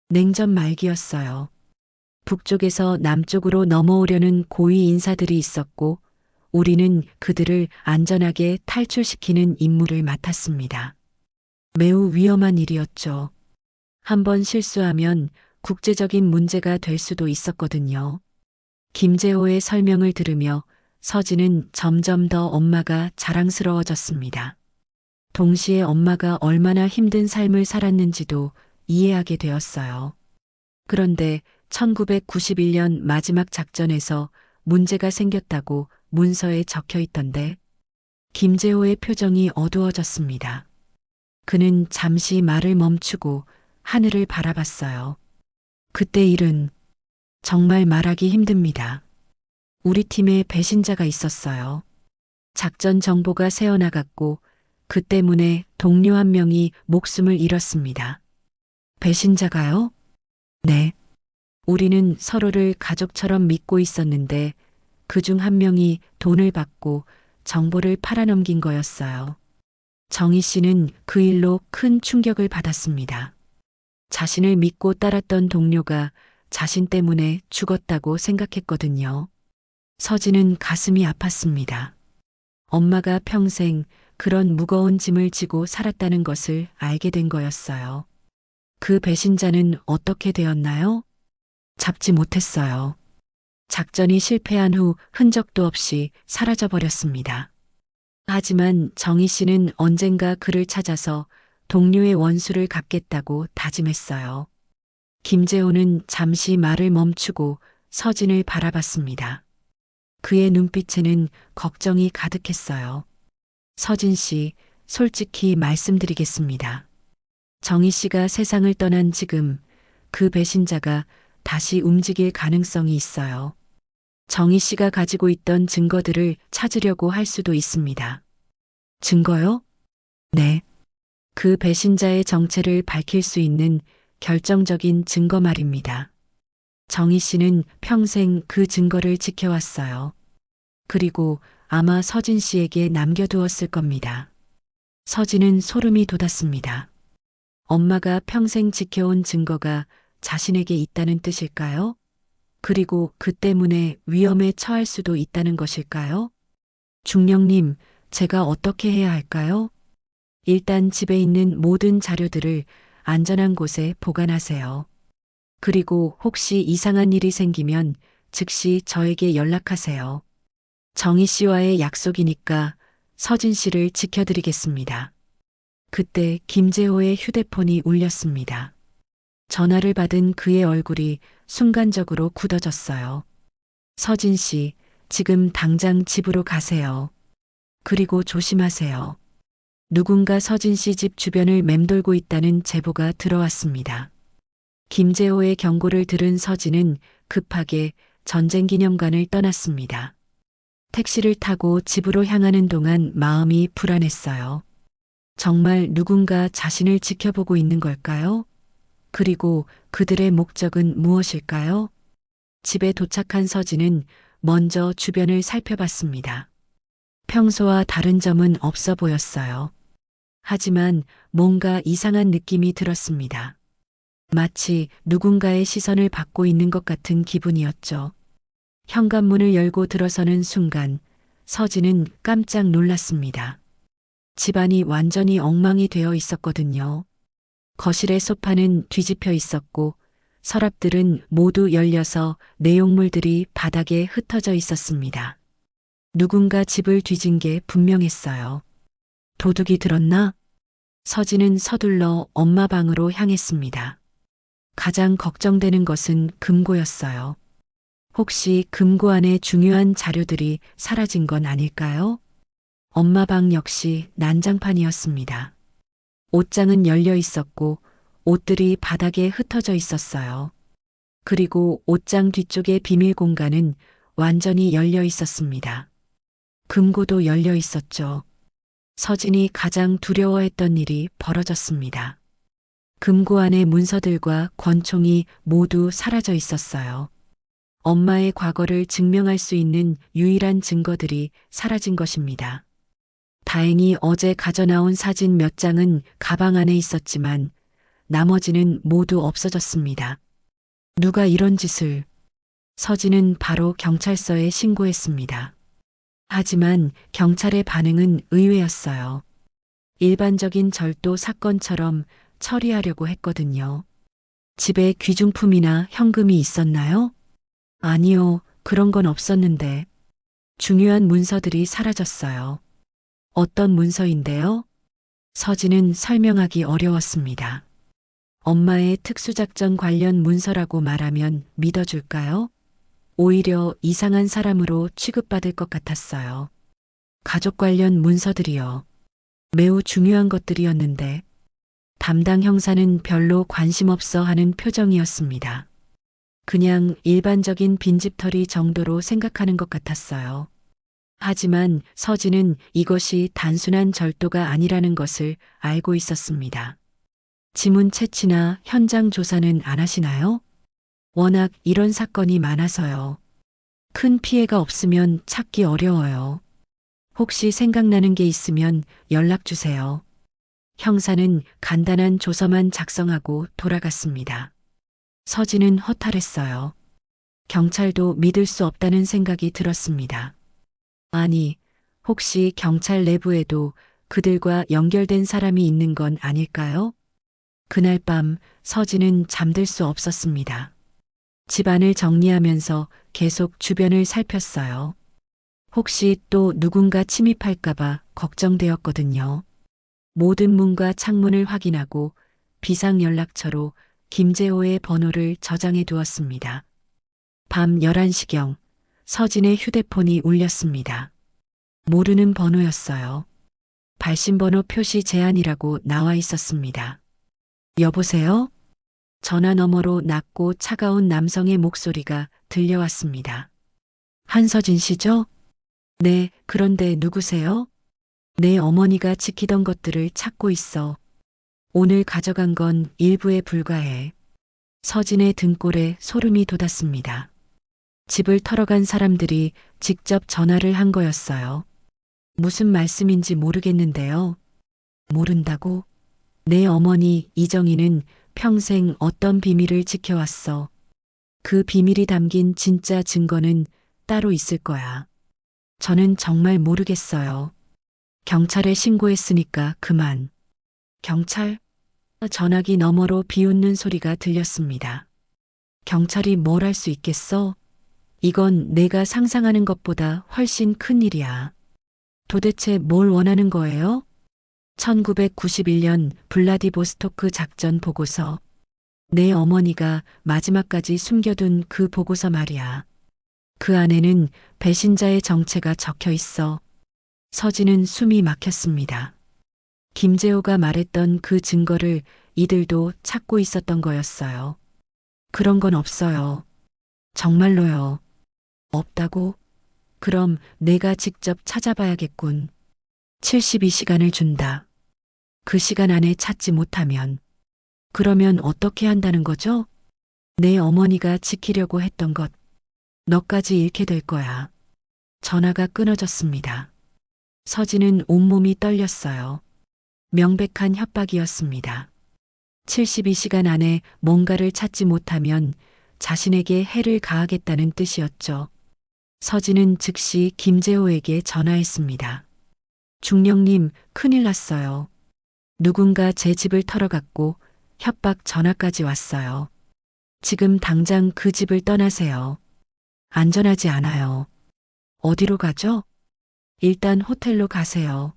냉전 말기였어요. 북쪽에서 남쪽으로 넘어오려는 고위 인사들이 있었고 우리는 그들을 안전하게 탈출시키는 임무를 맡았습니다. 매우 위험한 일이었죠. 한번 실수하면 국제적인 문제가 될 수도 있었거든요. 김재호의 설명을 들으며 서진은 점점 더 엄마가 자랑스러워졌습니다. 동시에 엄마가 얼마나 힘든 삶을 살았는지도 이해하게 되었어요. 그런데 1991년 마지막 작전에서 문제가 생겼다고 문서에 적혀 있던데 김재호의 표정이 어두워졌습니다. 그는 잠시 말을 멈추고 하늘을 바라봤어요. 그때 일은 정말 말하기 힘듭니다. 우리 팀에 배신자가 있었어요. 작전 정보가 새어나갔고 그 때문에 동료 한 명이 목숨을 잃었습니다. 배신자가요? 네. 우리는 서로를 가족처럼 믿고 있었는데 그중 한 명이 돈을 받고 정보를 팔아넘긴 거였어요. 정희 씨는 그 일로 큰 충격을 받았습니다. 자신을 믿고 따랐던 동료가 자신 때문에 죽었다고 생각했거든요. 서진은 가슴이 아팠습니다. 엄마가 평생 그런 무거운 짐을 지고 살았다는 것을 알게 된 거였어요. 그 배신자는 어떻게 되었나요? 잡지 못했어요. 작전이 실패한 후 흔적도 없이 사라져 버렸습니다. 하지만 정희 씨는 언젠가 그를 찾아서 동료의 원수를 갚겠다고 다짐했어요. 김재호는 잠시 말을 멈추고 서진을 바라봤습니다. 그의 눈빛에는 걱정이 가득했어요. 서진 씨, 솔직히 말씀드리겠습니다. 정희 씨가 세상을 떠난 지금 그 배신자가 다시 움직일 가능성이 있어요. 정희 씨가 가지고 있던 증거들을 찾으려고 할 수도 있습니다. 증거요? 네. 그 배신자의 정체를 밝힐 수 있는 결정적인 증거 말입니다. 정희 씨는 평생 그 증거를 지켜왔어요. 그리고 아마 서진 씨에게 남겨두었을 겁니다. 서진은 소름이 돋았습니다. 엄마가 평생 지켜온 증거가 자신에게 있다는 뜻일까요? 그리고 그 때문에 위험에 처할 수도 있다는 것일까요? 중령님, 제가 어떻게 해야 할까요? 일단 집에 있는 모든 자료들을 안전한 곳에 보관하세요. 그리고 혹시 이상한 일이 생기면 즉시 저에게 연락하세요. 정희 씨와의 약속이니까 서진 씨를 지켜드리겠습니다. 그때 김재호의 휴대폰이 울렸습니다. 전화를 받은 그의 얼굴이 순간적으로 굳어졌어요. 서진 씨, 지금 당장 집으로 가세요. 그리고 조심하세요. 누군가 서진 씨 집 주변을 맴돌고 있다는 제보가 들어왔습니다. 김재호의 경고를 들은 서진은 급하게 전쟁기념관을 떠났습니다. 택시를 타고 집으로 향하는 동안 마음이 불안했어요. 정말 누군가 자신을 지켜보고 있는 걸까요? 그리고 그들의 목적은 무엇일까요? 집에 도착한 서진은 먼저 주변을 살펴봤습니다. 평소와 다른 점은 없어 보였어요. 하지만 뭔가 이상한 느낌이 들었습니다. 마치 누군가의 시선을 받고 있는 것 같은 기분이었죠. 현관문을 열고 들어서는 순간 서진은 깜짝 놀랐습니다. 집안이 완전히 엉망이 되어 있었거든요. 거실의 소파는 뒤집혀 있었고 서랍들은 모두 열려서 내용물들이 바닥에 흩어져 있었습니다. 누군가 집을 뒤진 게 분명했어요. 도둑이 들었나? 서진은 서둘러 엄마 방으로 향했습니다. 가장 걱정되는 것은 금고였어요. 혹시 금고 안에 중요한 자료들이 사라진 건 아닐까요? 엄마 방 역시 난장판이었습니다. 옷장은 열려 있었고 옷들이 바닥에 흩어져 있었어요. 그리고 옷장 뒤쪽의 비밀 공간은 완전히 열려 있었습니다. 금고도 열려 있었죠. 서진이 가장 두려워했던 일이 벌어졌습니다. 금고 안의 문서들과 권총이 모두 사라져 있었어요. 엄마의 과거를 증명할 수 있는 유일한 증거들이 사라진 것입니다. 다행히 어제 가져나온 사진 몇 장은 가방 안에 있었지만 나머지는 모두 없어졌습니다. 누가 이런 짓을? 서진은 바로 경찰서에 신고했습니다. 하지만 경찰의 반응은 의외였어요. 일반적인 절도 사건처럼 처리하려고 했거든요. 집에 귀중품이나 현금이 있었나요? 아니요, 그런 건 없었는데. 중요한 문서들이 사라졌어요. 어떤 문서인데요? 서진은 설명하기 어려웠습니다. 엄마의 특수작전 관련 문서라고 말하면 믿어줄까요? 오히려 이상한 사람으로 취급받을 것 같았어요. 가족 관련 문서들이요. 매우 중요한 것들이었는데 담당 형사는 별로 관심 없어 하는 표정이었습니다. 그냥 일반적인 빈집털이 정도로 생각하는 것 같았어요. 하지만 서진은 이것이 단순한 절도가 아니라는 것을 알고 있었습니다. 지문 채취나 현장 조사는 안 하시나요? 워낙 이런 사건이 많아서요. 큰 피해가 없으면 찾기 어려워요. 혹시 생각나는 게 있으면 연락 주세요. 형사는 간단한 조서만 작성하고 돌아갔습니다. 서진은 허탈했어요. 경찰도 믿을 수 없다는 생각이 들었습니다. 아니, 혹시 경찰 내부에도 그들과 연결된 사람이 있는 건 아닐까요? 그날 밤 서진은 잠들 수 없었습니다. 집안을 정리하면서 계속 주변을 살폈어요. 혹시 또 누군가 침입할까봐 걱정되었거든요. 모든 문과 창문을 확인하고 비상연락처로 김재호의 번호를 저장해 두었습니다. 밤 11시경 서진의 휴대폰이 울렸습니다. 모르는 번호였어요. 발신번호 표시 제한이라고 나와 있었습니다. 여보세요? 전화 너머로 낮고 차가운 남성의 목소리가 들려왔습니다. 한서진 씨죠? 네, 그런데 누구세요? 내 어머니가 지키던 것들을 찾고 있어. 오늘 가져간 건 일부에 불과해. 서진의 등골에 소름이 돋았습니다. 집을 털어간 사람들이 직접 전화를 한 거였어요. 무슨 말씀인지 모르겠는데요. 모른다고? 내 어머니 이정희는 평생 어떤 비밀을 지켜왔어. 그 비밀이 담긴 진짜 증거는 따로 있을 거야. 저는 정말 모르겠어요. 경찰에 신고했으니까 그만. 경찰? 전화기 너머로 비웃는 소리가 들렸습니다. 경찰이 뭘 할 수 있겠어? 이건 내가 상상하는 것보다 훨씬 큰 일이야. 도대체 뭘 원하는 거예요? 1991년 블라디보스토크 작전 보고서. 내 어머니가 마지막까지 숨겨둔 그 보고서 말이야. 그 안에는 배신자의 정체가 적혀 있어. 서진은 숨이 막혔습니다. 김재호가 말했던 그 증거를 이들도 찾고 있었던 거였어요. 그런 건 없어요. 정말로요. 없다고? 그럼 내가 직접 찾아봐야겠군. 72시간을 준다. 그 시간 안에 찾지 못하면. 그러면 어떻게 한다는 거죠? 내 어머니가 지키려고 했던 것. 너까지 잃게 될 거야. 전화가 끊어졌습니다. 서진은 온몸이 떨렸어요. 명백한 협박이었습니다. 72시간 안에 뭔가를 찾지 못하면 자신에게 해를 가하겠다는 뜻이었죠. 서진은 즉시 김재호에게 전화했습니다. 중령님, 큰일 났어요. 누군가 제 집을 털어갔고 협박 전화까지 왔어요. 지금 당장 그 집을 떠나세요. 안전하지 않아요. 어디로 가죠? 일단 호텔로 가세요.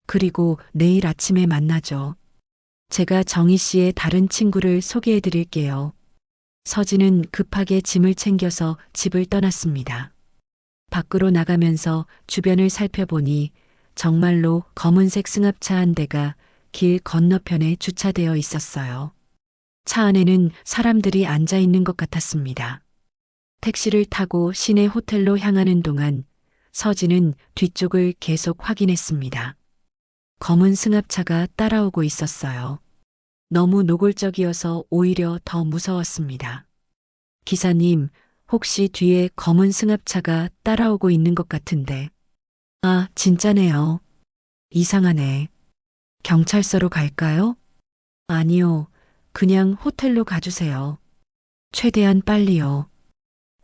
그리고 내일 아침에 만나죠. 제가 정희 씨의 다른 친구를 소개해 드릴게요. 서진은 급하게 짐을 챙겨서 집을 떠났습니다. 밖으로 나가면서 주변을 살펴보니 정말로 검은색 승합차 한 대가 길 건너편에 주차되어 있었어요. 차 안에는 사람들이 앉아 있는 것 같았습니다. 택시를 타고 시내 호텔로 향하는 동안 서진은 뒤쪽을 계속 확인했습니다. 검은 승합차가 따라오고 있었어요. 너무 노골적이어서 오히려 더 무서웠습니다. 기사님, 혹시 뒤에 검은 승합차가 따라오고 있는 것 같은데. 아, 진짜네요. 이상하네. 경찰서로 갈까요? 아니요. 그냥 호텔로 가주세요. 최대한 빨리요.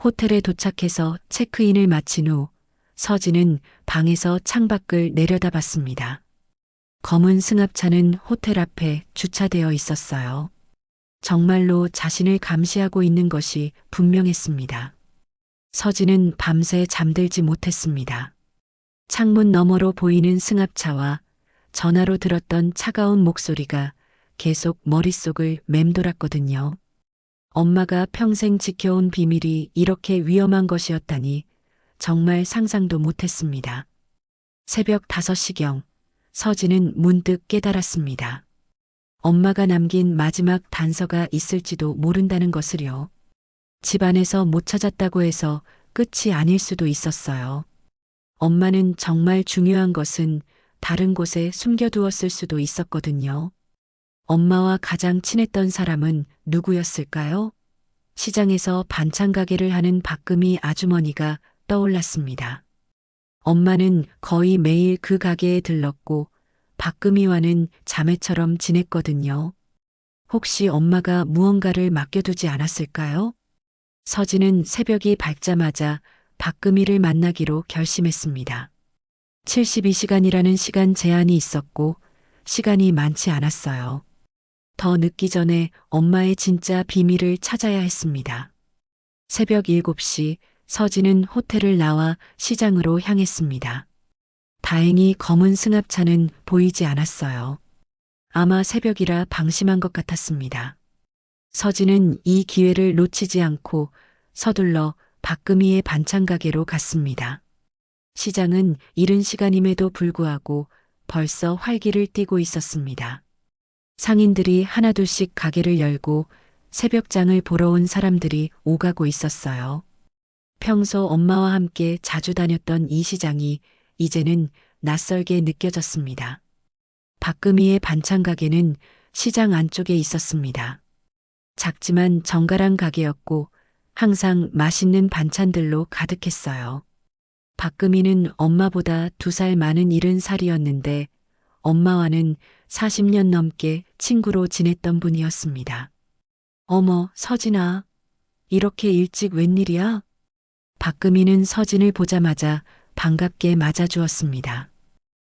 호텔에 도착해서 체크인을 마친 후 서진은 방에서 창밖을 내려다봤습니다. 검은 승합차는 호텔 앞에 주차되어 있었어요. 정말로 자신을 감시하고 있는 것이 분명했습니다. 서진은 밤새 잠들지 못했습니다. 창문 너머로 보이는 승합차와 전화로 들었던 차가운 목소리가 계속 머릿속을 맴돌았거든요. 엄마가 평생 지켜온 비밀이 이렇게 위험한 것이었다니 정말 상상도 못했습니다. 새벽 5시경 서진은 문득 깨달았습니다. 엄마가 남긴 마지막 단서가 있을지도 모른다는 것을요. 집안에서 못 찾았다고 해서 끝이 아닐 수도 있었어요. 엄마는 정말 중요한 것은 다른 곳에 숨겨두었을 수도 있었거든요. 엄마와 가장 친했던 사람은 누구였을까요? 시장에서 반찬 가게를 하는 박금희 아주머니가 떠올랐습니다. 엄마는 거의 매일 그 가게에 들렀고 박금희와는 자매처럼 지냈거든요. 혹시 엄마가 무언가를 맡겨두지 않았을까요? 서진은 새벽이 밝자마자 박금희를 만나기로 결심했습니다. 72시간이라는 시간 제한이 있었고 시간이 많지 않았어요. 더 늦기 전에 엄마의 진짜 비밀을 찾아야 했습니다. 새벽 7시 서진은 호텔을 나와 시장으로 향했습니다. 다행히 검은 승합차는 보이지 않았어요. 아마 새벽이라 방심한 것 같았습니다. 서진은 이 기회를 놓치지 않고 서둘러 박금희의 반찬 가게로 갔습니다. 시장은 이른 시간임에도 불구하고 벌써 활기를 띠고 있었습니다. 상인들이 하나둘씩 가게를 열고 새벽장을 보러 온 사람들이 오가고 있었어요. 평소 엄마와 함께 자주 다녔던 이 시장이 이제는 낯설게 느껴졌습니다. 박금희의 반찬 가게는 시장 안쪽에 있었습니다. 작지만 정갈한 가게였고 항상 맛있는 반찬들로 가득했어요. 박금희는 엄마보다 2살 많은 70살이었는데 엄마와는 40년 넘게 친구로 지냈던 분이었습니다. 어머, 서진아. 이렇게 일찍 웬일이야? 박금희는 서진을 보자마자 반갑게 맞아주었습니다.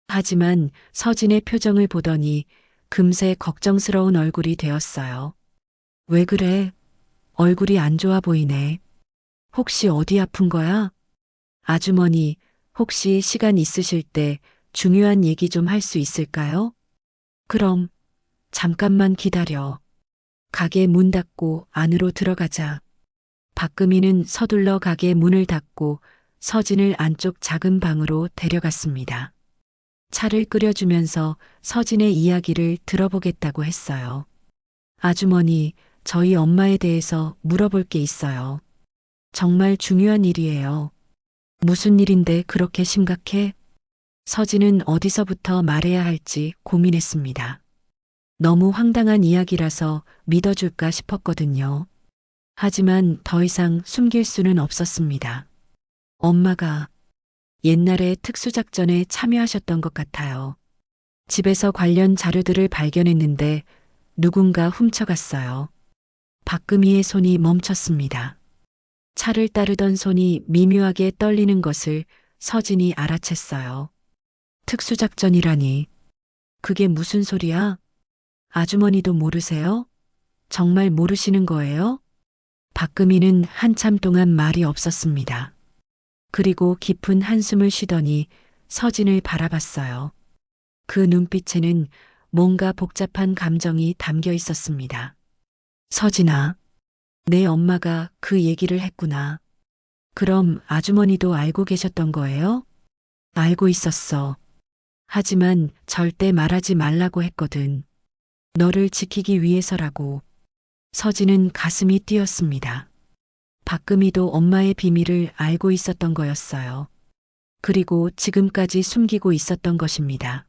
하지만 서진의 표정을 보더니 금세 걱정스러운 얼굴이 되었어요. 왜 그래? 얼굴이 안 좋아 보이네. 혹시 어디 아픈 거야? 아주머니, 혹시 시간 있으실 때 중요한 얘기 좀 할 수 있을까요? 그럼, 잠깐만 기다려. 가게 문 닫고 안으로 들어가자. 박금희는 서둘러 가게 문을 닫고 서진을 안쪽 작은 방으로 데려갔습니다. 차를 끓여주면서 서진의 이야기를 들어보겠다고 했어요. 아주머니, 저희 엄마에 대해서 물어볼 게 있어요. 정말 중요한 일이에요. 무슨 일인데 그렇게 심각해? 서진은 어디서부터 말해야 할지 고민했습니다. 너무 황당한 이야기라서 믿어줄까 싶었거든요. 하지만 더 이상 숨길 수는 없었습니다. 엄마가 옛날에 특수작전에 참여하셨던 것 같아요. 집에서 관련 자료들을 발견했는데 누군가 훔쳐갔어요. 박금희의 손이 멈췄습니다. 차를 따르던 손이 미묘하게 떨리는 것을 서진이 알아챘어요. 특수작전이라니. 그게 무슨 소리야? 아주머니도 모르세요? 정말 모르시는 거예요? 박금희는 한참 동안 말이 없었습니다. 그리고 깊은 한숨을 쉬더니 서진을 바라봤어요. 그 눈빛에는 뭔가 복잡한 감정이 담겨 있었습니다. 서진아, 내 엄마가 그 얘기를 했구나. 그럼 아주머니도 알고 계셨던 거예요? 알고 있었어. 하지만 절대 말하지 말라고 했거든. 너를 지키기 위해서라고. 서진은 가슴이 뛰었습니다. 박금희도 엄마의 비밀을 알고 있었던 거였어요. 그리고 지금까지 숨기고 있었던 것입니다.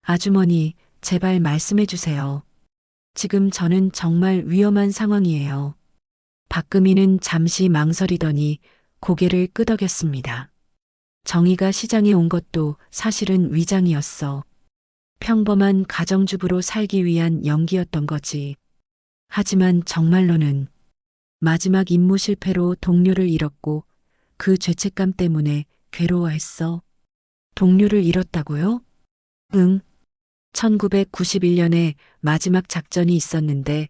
아주머니, 제발 말씀해 주세요. 지금 저는 정말 위험한 상황이에요. 박금희는 잠시 망설이더니 고개를 끄덕였습니다. 정희가 시장에 온 것도 사실은 위장이었어. 평범한 가정주부로 살기 위한 연기였던 거지. 하지만 정말로는 마지막 임무 실패로 동료를 잃었고 그 죄책감 때문에 괴로워했어. 동료를 잃었다고요? 응. 1991년에 마지막 작전이 있었는데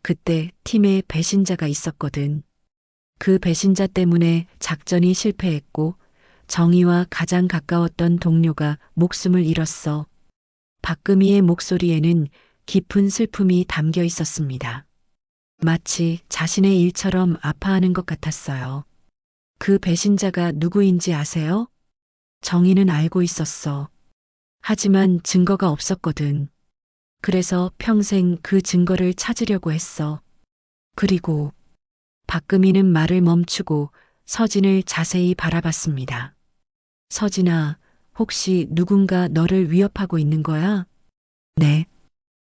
그때 팀에 배신자가 있었거든. 그 배신자 때문에 작전이 실패했고 정의와 가장 가까웠던 동료가 목숨을 잃었어. 박금희의 목소리에는 깊은 슬픔이 담겨 있었습니다. 마치 자신의 일처럼 아파하는 것 같았어요. 그 배신자가 누구인지 아세요? 정의는 알고 있었어. 하지만 증거가 없었거든. 그래서 평생 그 증거를 찾으려고 했어. 그리고 박금희는 말을 멈추고 서진을 자세히 바라봤습니다. 서진아, 혹시 누군가 너를 위협하고 있는 거야? 네.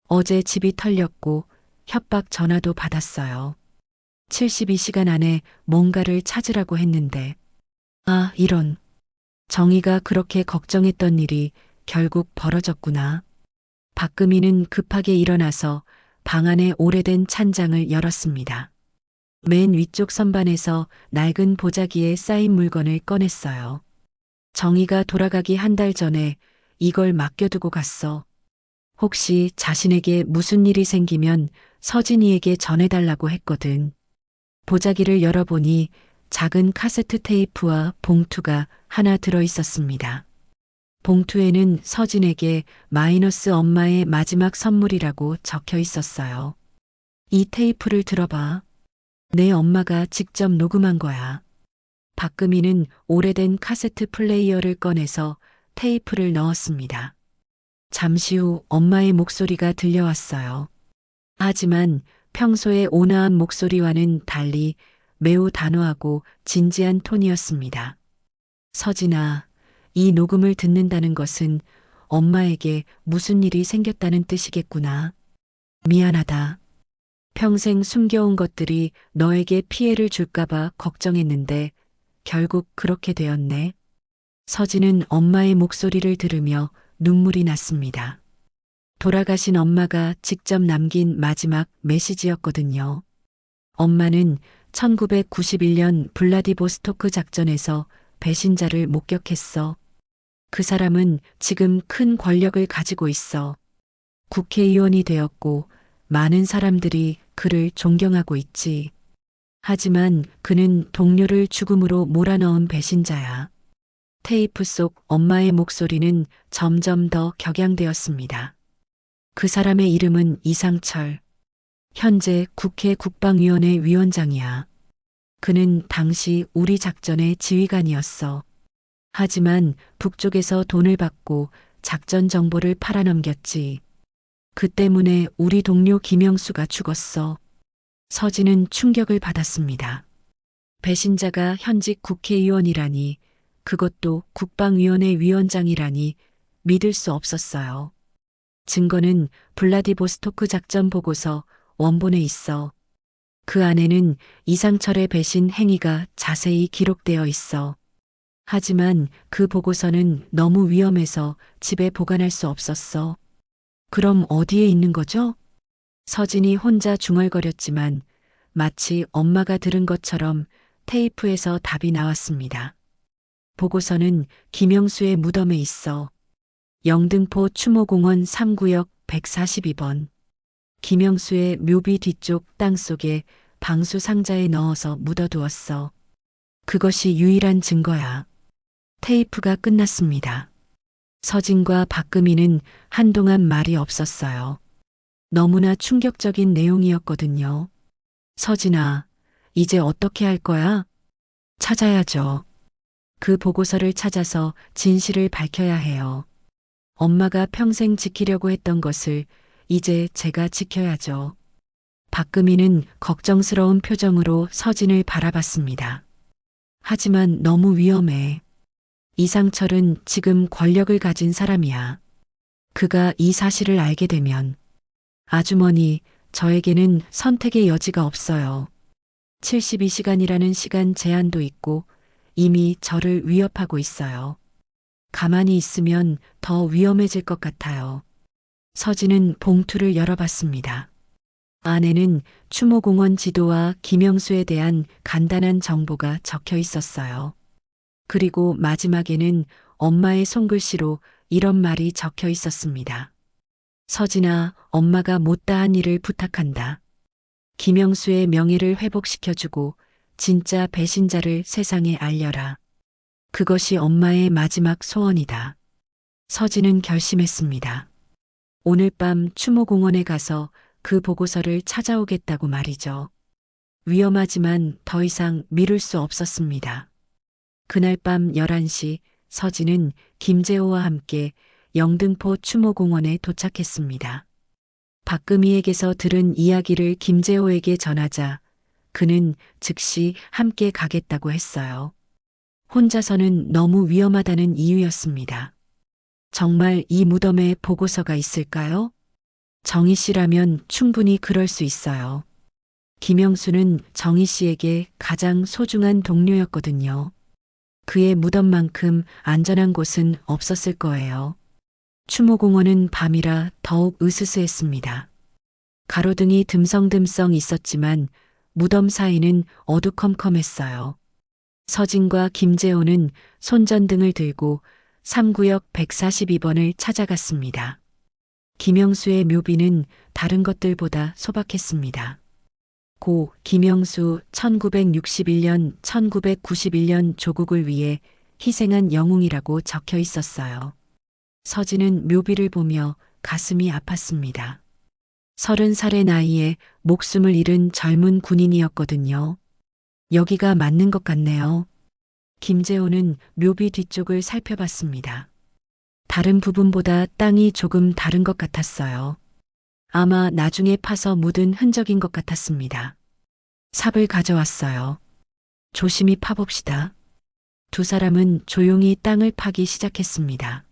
어제 집이 털렸고 협박 전화도 받았어요. 72시간 안에 뭔가를 찾으라고 했는데. 아, 이런. 정희가 그렇게 걱정했던 일이 결국 벌어졌구나. 박금희는 급하게 일어나서 방 안의 오래된 찬장을 열었습니다. 맨 위쪽 선반에서 낡은 보자기에 쌓인 물건을 꺼냈어요. 정희가 돌아가기 한 달 전에 이걸 맡겨두고 갔어. 혹시 자신에게 무슨 일이 생기면 서진이에게 전해달라고 했거든. 보자기를 열어보니 작은 카세트 테이프와 봉투가 하나 들어 있었습니다. 봉투에는 서진에게 마이너스 엄마의 마지막 선물이라고 적혀 있었어요. 이 테이프를 들어봐. 내 엄마가 직접 녹음한 거야. 박금희는 오래된 카세트 플레이어를 꺼내서 테이프를 넣었습니다. 잠시 후 엄마의 목소리가 들려왔어요. 하지만 평소의 온화한 목소리와는 달리 매우 단호하고 진지한 톤이었습니다. 서진아, 이 녹음을 듣는다는 것은 엄마에게 무슨 일이 생겼다는 뜻이겠구나. 미안하다. 평생 숨겨온 것들이 너에게 피해를 줄까봐 걱정했는데 결국 그렇게 되었네. 서진은 엄마의 목소리를 들으며 눈물이 났습니다. 돌아가신 엄마가 직접 남긴 마지막 메시지였거든요. 엄마는 1991년 블라디보스토크 작전에서 배신자를 목격했어. 그 사람은 지금 큰 권력을 가지고 있어. 국회의원이 되었고 많은 사람들이 그를 존경하고 있지. 하지만 그는 동료를 죽음으로 몰아넣은 배신자야. 테이프 속 엄마의 목소리는 점점 더 격양되었습니다. 그 사람의 이름은 이상철. 현재 국회 국방위원회 위원장이야. 그는 당시 우리 작전의 지휘관이었어. 하지만 북쪽에서 돈을 받고 작전 정보를 팔아넘겼지. 그 때문에 우리 동료 김영수가 죽었어. 서진은 충격을 받았습니다. 배신자가 현직 국회의원이라니, 그것도 국방위원회 위원장이라니 믿을 수 없었어요. 증거는 블라디보스토크 작전 보고서 원본에 있어. 그 안에는 이상철의 배신 행위가 자세히 기록되어 있어. 하지만 그 보고서는 너무 위험해서 집에 보관할 수 없었어. 그럼 어디에 있는 거죠? 서진이 혼자 중얼거렸지만 마치 엄마가 들은 것처럼 테이프에서 답이 나왔습니다. 보고서는 김영수의 무덤에 있어. 영등포 추모공원 3구역 142번. 김영수의 묘비 뒤쪽 땅속에 방수 상자에 넣어서 묻어두었어. 그것이 유일한 증거야. 테이프가 끝났습니다. 서진과 박금희는 한동안 말이 없었어요. 너무나 충격적인 내용이었거든요. 서진아, 이제 어떻게 할 거야? 찾아야죠. 그 보고서를 찾아서 진실을 밝혀야 해요. 엄마가 평생 지키려고 했던 것을 이제 제가 지켜야죠. 박금희는 걱정스러운 표정으로 서진을 바라봤습니다. 하지만 너무 위험해. 이상철은 지금 권력을 가진 사람이야. 그가 이 사실을 알게 되면 아주머니, 저에게는 선택의 여지가 없어요. 72시간이라는 시간 제한도 있고 이미 저를 위협하고 있어요. 가만히 있으면 더 위험해질 것 같아요. 서진은 봉투를 열어봤습니다. 안에는 추모공원 지도와 김영수에 대한 간단한 정보가 적혀 있었어요. 그리고 마지막에는 엄마의 손글씨로 이런 말이 적혀 있었습니다. 서진아, 엄마가 못다한 일을 부탁한다. 김영수의 명예를 회복시켜주고 진짜 배신자를 세상에 알려라. 그것이 엄마의 마지막 소원이다. 서진은 결심했습니다. 오늘 밤 추모공원에 가서 그 보고서를 찾아오겠다고 말이죠. 위험하지만 더 이상 미룰 수 없었습니다. 그날 밤 11시 서진은 김재호와 함께 영등포 추모공원에 도착했습니다. 박금희에게서 들은 이야기를 김재호에게 전하자 그는 즉시 함께 가겠다고 했어요. 혼자서는 너무 위험하다는 이유였습니다. 정말 이 무덤에 보고서가 있을까요? 정희 씨라면 충분히 그럴 수 있어요. 김영수는 정희 씨에게 가장 소중한 동료였거든요. 그의 무덤만큼 안전한 곳은 없었을 거예요. 추모공원은 밤이라 더욱 으스스했습니다. 가로등이 듬성듬성 있었지만 무덤 사이는 어두컴컴했어요. 서진과 김재호는 손전등을 들고 3구역 142번을 찾아갔습니다. 김영수의 묘비는 다른 것들보다 소박했습니다. 고 김영수 1961년 1991년 조국을 위해 희생한 영웅이라고 적혀 있었어요. 서진은 묘비를 보며 가슴이 아팠습니다. 30살의 나이에 목숨을 잃은 젊은 군인이었거든요. 여기가 맞는 것 같네요. 김재호는 묘비 뒤쪽을 살펴봤습니다. 다른 부분보다 땅이 조금 다른 것 같았어요. 아마 나중에 파서 묻은 흔적인 것 같았습니다. 삽을 가져왔어요. 조심히 파봅시다. 두 사람은 조용히 땅을 파기 시작했습니다.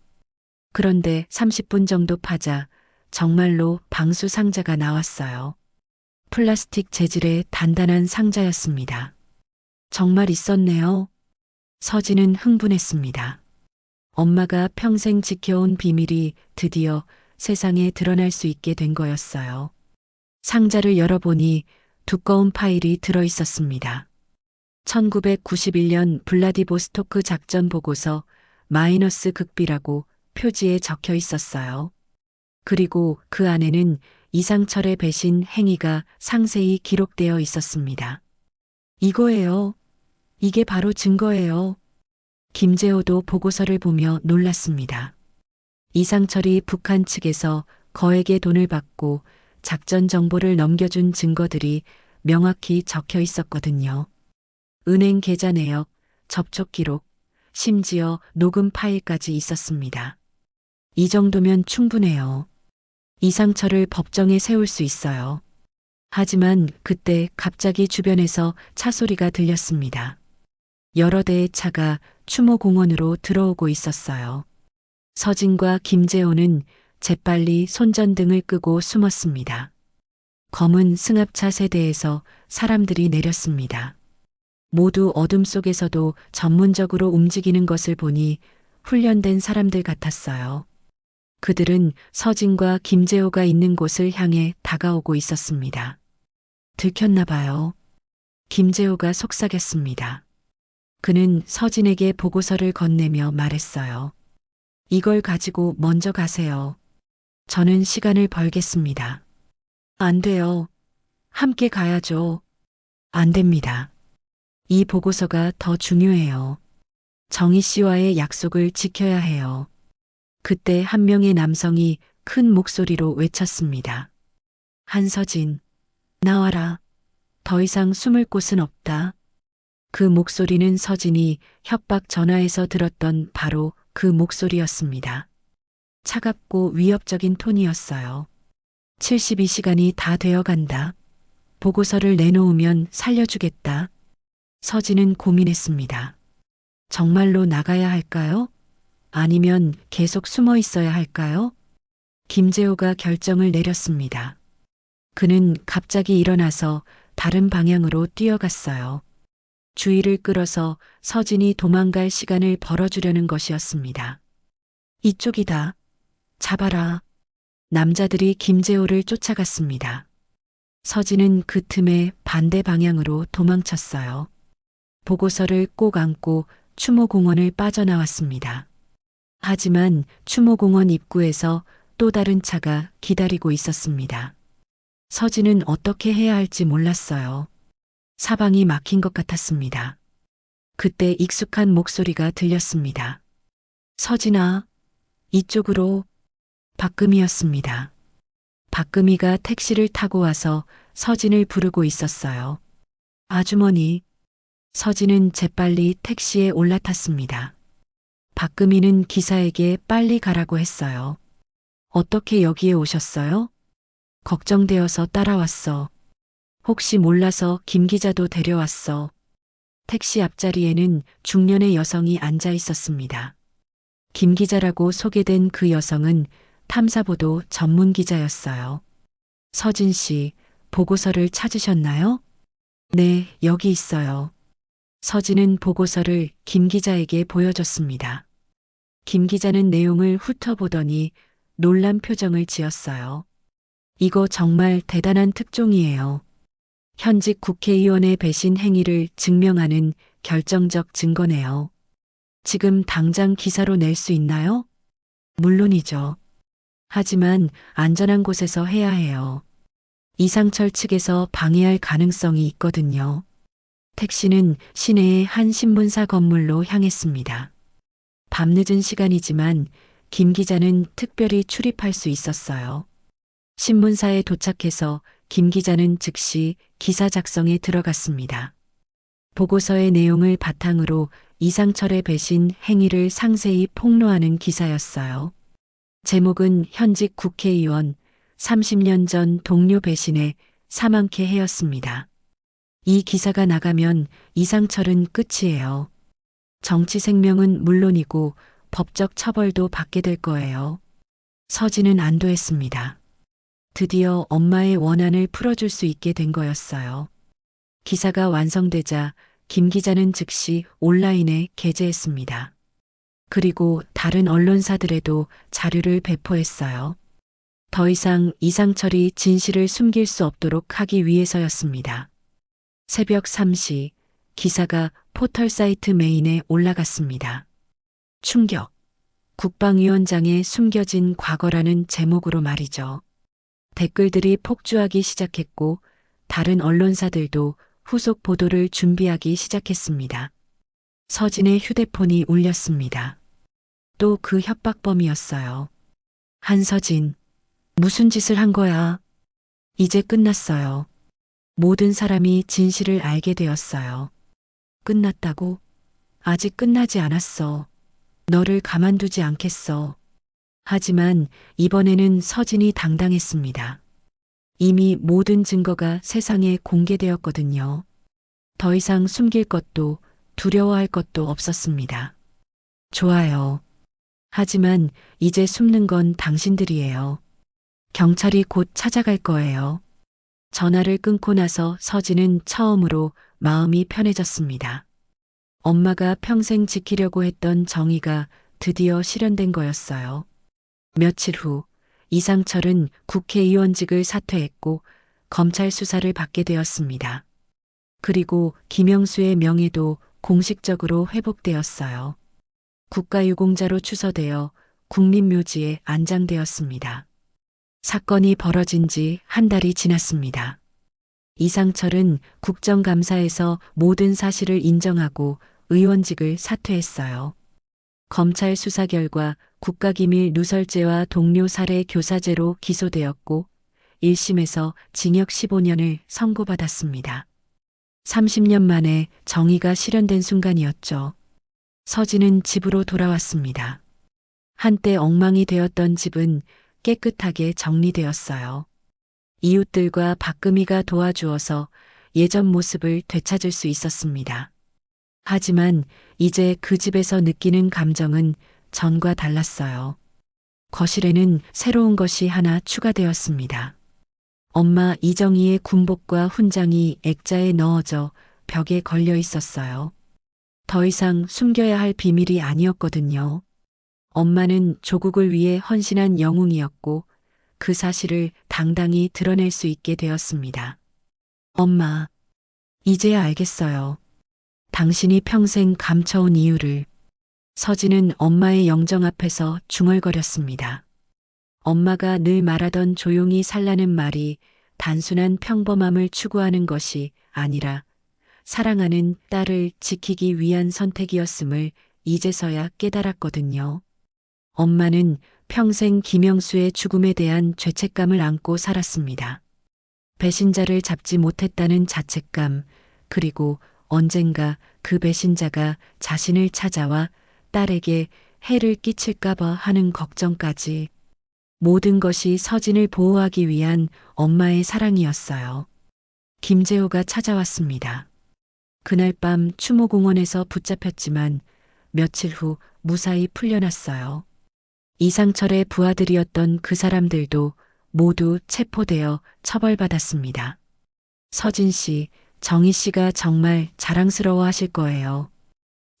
그런데 30분 정도 파자 정말로 방수 상자가 나왔어요. 플라스틱 재질의 단단한 상자였습니다. 정말 있었네요. 서진은 흥분했습니다. 엄마가 평생 지켜온 비밀이 드디어 세상에 드러날 수 있게 된 거였어요. 상자를 열어보니 두꺼운 파일이 들어 있었습니다. 1991년 블라디보스토크 작전 보고서 마이너스 극비라고 표지에 적혀 있었어요. 그리고 그 안에는 이상철의 배신 행위가 상세히 기록되어 있었습니다. 이거예요. 이게 바로 증거예요. 김재호도 보고서를 보며 놀랐습니다. 이상철이 북한 측에서 거액의 돈을 받고 작전 정보를 넘겨준 증거들이 명확히 적혀 있었거든요. 은행 계좌 내역, 접촉 기록, 심지어 녹음 파일까지 있었습니다. 이 정도면 충분해요. 이상철을 법정에 세울 수 있어요. 하지만 그때 갑자기 주변에서 차 소리가 들렸습니다. 여러 대의 차가 추모공원으로 들어오고 있었어요. 서진과 김재호는 재빨리 손전등을 끄고 숨었습니다. 검은 승합차 세대에서 사람들이 내렸습니다. 모두 어둠 속에서도 전문적으로 움직이는 것을 보니 훈련된 사람들 같았어요. 그들은 서진과 김재호가 있는 곳을 향해 다가오고 있었습니다. 들켰나 봐요. 김재호가 속삭였습니다. 그는 서진에게 보고서를 건네며 말했어요. 이걸 가지고 먼저 가세요. 저는 시간을 벌겠습니다. 안 돼요. 함께 가야죠. 안 됩니다. 이 보고서가 더 중요해요. 정희 씨와의 약속을 지켜야 해요. 그때 한 명의 남성이 큰 목소리로 외쳤습니다. 한서진, 나와라. 더 이상 숨을 곳은 없다. 그 목소리는 서진이 협박 전화에서 들었던 바로 그 목소리였습니다. 차갑고 위협적인 톤이었어요. 72시간이 다 되어 간다. 보고서를 내놓으면 살려주겠다. 서진은 고민했습니다. 정말로 나가야 할까요? 아니면 계속 숨어 있어야 할까요? 김재호가 결정을 내렸습니다. 그는 갑자기 일어나서 다른 방향으로 뛰어갔어요. 주의를 끌어서 서진이 도망갈 시간을 벌어주려는 것이었습니다. 이쪽이다. 잡아라. 남자들이 김재호를 쫓아갔습니다. 서진은 그 틈에 반대 방향으로 도망쳤어요. 보고서를 꼭 안고 추모공원을 빠져나왔습니다. 하지만 추모공원 입구에서 또 다른 차가 기다리고 있었습니다. 서진은 어떻게 해야 할지 몰랐어요. 사방이 막힌 것 같았습니다. 그때 익숙한 목소리가 들렸습니다. 서진아, 이쪽으로. 박금이었습니다. 박금이가 택시를 타고 와서 서진을 부르고 있었어요. 아주머니. 서진은 재빨리 택시에 올라탔습니다. 박금이는 기사에게 빨리 가라고 했어요. 어떻게 여기에 오셨어요? 걱정되어서 따라왔어. 혹시 몰라서 김 기자도 데려왔어. 택시 앞자리에는 중년의 여성이 앉아 있었습니다. 김 기자라고 소개된 그 여성은 탐사보도 전문 기자였어요. 서진 씨, 보고서를 찾으셨나요? 네, 여기 있어요. 서진은 보고서를 김 기자에게 보여줬습니다. 김 기자는 내용을 훑어보더니 놀란 표정을 지었어요. 이거 정말 대단한 특종이에요. 현직 국회의원의 배신 행위를 증명하는 결정적 증거네요. 지금 당장 기사로 낼 수 있나요? 물론이죠. 하지만 안전한 곳에서 해야 해요. 이상철 측에서 방해할 가능성이 있거든요. 택시는 시내의 한 신문사 건물로 향했습니다. 밤늦은 시간이지만 김 기자는 특별히 출입할 수 있었어요. 신문사에 도착해서 김 기자는 즉시 기사 작성에 들어갔습니다. 보고서의 내용을 바탕으로 이상철의 배신 행위를 상세히 폭로하는 기사였어요. 제목은 현직 국회의원 30년 전 동료 배신에 사망케 해였습니다. 이 기사가 나가면 이상철은 끝이에요. 정치 생명은 물론이고 법적 처벌도 받게 될 거예요. 서진은 안도했습니다. 드디어 엄마의 원한을 풀어줄 수 있게 된 거였어요. 기사가 완성되자 김 기자는 즉시 온라인에 게재했습니다. 그리고 다른 언론사들에도 자료를 배포했어요. 더 이상 이상철이 진실을 숨길 수 없도록 하기 위해서였습니다. 새벽 3시 기사가 포털 사이트 메인에 올라갔습니다. 충격. 국방위원장의 숨겨진 과거라는 제목으로 말이죠. 댓글들이 폭주하기 시작했고 다른 언론사들도 후속 보도를 준비하기 시작했습니다. 서진의 휴대폰이 울렸습니다. 또 그 협박범이었어요. 한서진, 무슨 짓을 한 거야? 이제 끝났어요. 모든 사람이 진실을 알게 되었어요. 끝났다고? 아직 끝나지 않았어. 너를 가만두지 않겠어. 하지만 이번에는 서진이 당당했습니다. 이미 모든 증거가 세상에 공개되었거든요. 더 이상 숨길 것도 두려워할 것도 없었습니다. 좋아요. 하지만 이제 숨는 건 당신들이에요. 경찰이 곧 찾아갈 거예요. 전화를 끊고 나서 서진은 처음으로 마음이 편해졌습니다. 엄마가 평생 지키려고 했던 정의가 드디어 실현된 거였어요. 며칠 후 이상철은 국회의원직을 사퇴했고 검찰 수사를 받게 되었습니다. 그리고 김영수의 명예도 공식적으로 회복되었어요. 국가유공자로 추서되어 국립묘지에 안장되었습니다. 사건이 벌어진 지 한 달이 지났습니다. 이상철은 국정감사에서 모든 사실을 인정하고 의원직을 사퇴했어요. 검찰 수사 결과 국가기밀 누설죄와 동료 살해 교사죄로 기소되었고 1심에서 징역 15년을 선고받았습니다. 30년 만에 정의가 실현된 순간이었죠. 서진은 집으로 돌아왔습니다. 한때 엉망이 되었던 집은 깨끗하게 정리되었어요. 이웃들과 박금희가 도와주어서 예전 모습을 되찾을 수 있었습니다. 하지만 이제 그 집에서 느끼는 감정은 전과 달랐어요. 거실에는 새로운 것이 하나 추가되었습니다. 엄마 이정희의 군복과 훈장이 액자에 넣어져 벽에 걸려 있었어요. 더 이상 숨겨야 할 비밀이 아니었거든요. 엄마는 조국을 위해 헌신한 영웅이었고 그 사실을 당당히 드러낼 수 있게 되었습니다. 엄마, 이제야 알겠어요. 당신이 평생 감춰온 이유를. 서진은 엄마의 영정 앞에서 중얼거렸습니다. 엄마가 늘 말하던 조용히 살라는 말이 단순한 평범함을 추구하는 것이 아니라 사랑하는 딸을 지키기 위한 선택이었음을 이제서야 깨달았거든요. 엄마는 평생 김영수의 죽음에 대한 죄책감을 안고 살았습니다. 배신자를 잡지 못했다는 자책감, 그리고 언젠가 그 배신자가 자신을 찾아와 딸에게 해를 끼칠까봐 하는 걱정까지. 모든 것이 서진을 보호하기 위한 엄마의 사랑이었어요. 김재호가 찾아왔습니다. 그날 밤 추모공원에서 붙잡혔지만 며칠 후 무사히 풀려났어요. 이상철의 부하들이었던 그 사람들도 모두 체포되어 처벌받았습니다. 서진 씨, 정희 씨가 정말 자랑스러워 하실 거예요.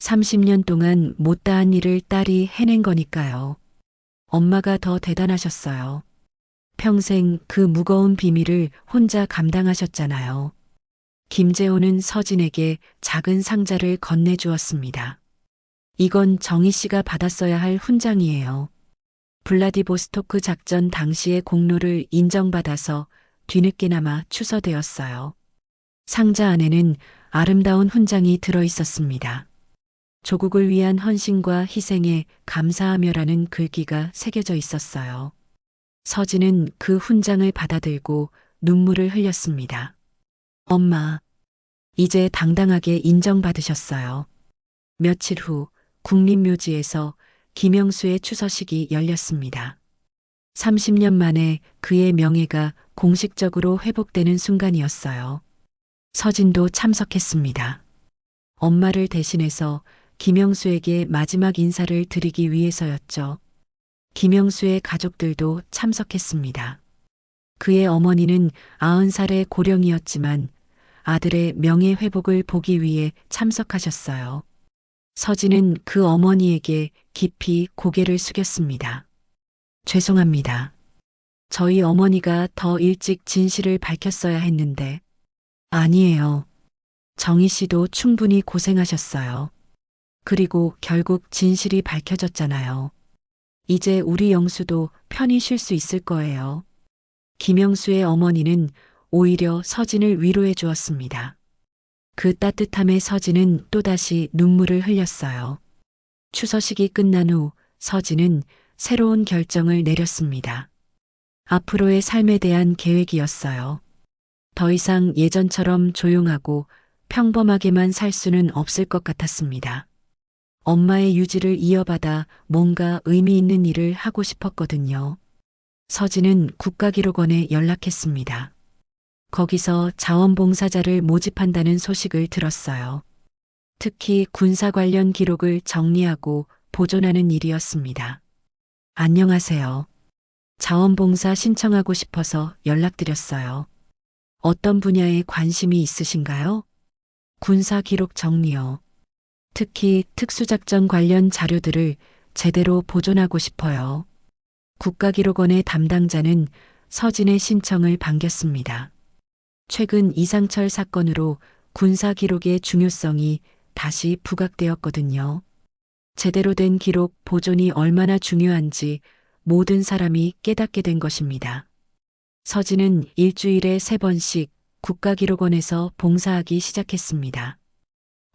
30년 동안 못다한 일을 딸이 해낸 거니까요. 엄마가 더 대단하셨어요. 평생 그 무거운 비밀을 혼자 감당하셨잖아요. 김재호는 서진에게 작은 상자를 건네주었습니다. 이건 정희 씨가 받았어야 할 훈장이에요. 블라디보스토크 작전 당시의 공로를 인정받아서 뒤늦게나마 추서되었어요. 상자 안에는 아름다운 훈장이 들어 있었습니다. 조국을 위한 헌신과 희생에 감사하며라는 글귀가 새겨져 있었어요. 서진은 그 훈장을 받아들고 눈물을 흘렸습니다. 엄마, 이제 당당하게 인정받으셨어요. 며칠 후 국립묘지에서 김영수의 추서식이 열렸습니다. 30년 만에 그의 명예가 공식적으로 회복되는 순간이었어요. 서진도 참석했습니다. 엄마를 대신해서 김영수에게 마지막 인사를 드리기 위해서였죠. 김영수의 가족들도 참석했습니다. 그의 어머니는 90살의 고령이었지만 아들의 명예 회복을 보기 위해 참석하셨어요. 서진은 그 어머니에게 깊이 고개를 숙였습니다. 죄송합니다. 저희 어머니가 더 일찍 진실을 밝혔어야 했는데. 아니에요. 정희 씨도 충분히 고생하셨어요. 그리고 결국 진실이 밝혀졌잖아요. 이제 우리 영수도 편히 쉴 수 있을 거예요. 김영수의 어머니는 오히려 서진을 위로해 주었습니다. 그 따뜻함에 서진은 또다시 눈물을 흘렸어요. 추서식이 끝난 후 서진은 새로운 결정을 내렸습니다. 앞으로의 삶에 대한 계획이었어요. 더 이상 예전처럼 조용하고 평범하게만 살 수는 없을 것 같았습니다. 엄마의 유지를 이어받아 뭔가 의미 있는 일을 하고 싶었거든요. 서진은 국가기록원에 연락했습니다. 거기서 자원봉사자를 모집한다는 소식을 들었어요. 특히 군사 관련 기록을 정리하고 보존하는 일이었습니다. 안녕하세요. 자원봉사 신청하고 싶어서 연락드렸어요. 어떤 분야에 관심이 있으신가요? 군사 기록 정리요. 특히 특수작전 관련 자료들을 제대로 보존하고 싶어요. 국가기록원의 담당자는 서진의 신청을 반겼습니다. 최근 이상철 사건으로 군사 기록의 중요성이 다시 부각되었거든요. 제대로 된 기록 보존이 얼마나 중요한지 모든 사람이 깨닫게 된 것입니다. 서진은 일주일에 3번씩 국가기록원에서 봉사하기 시작했습니다.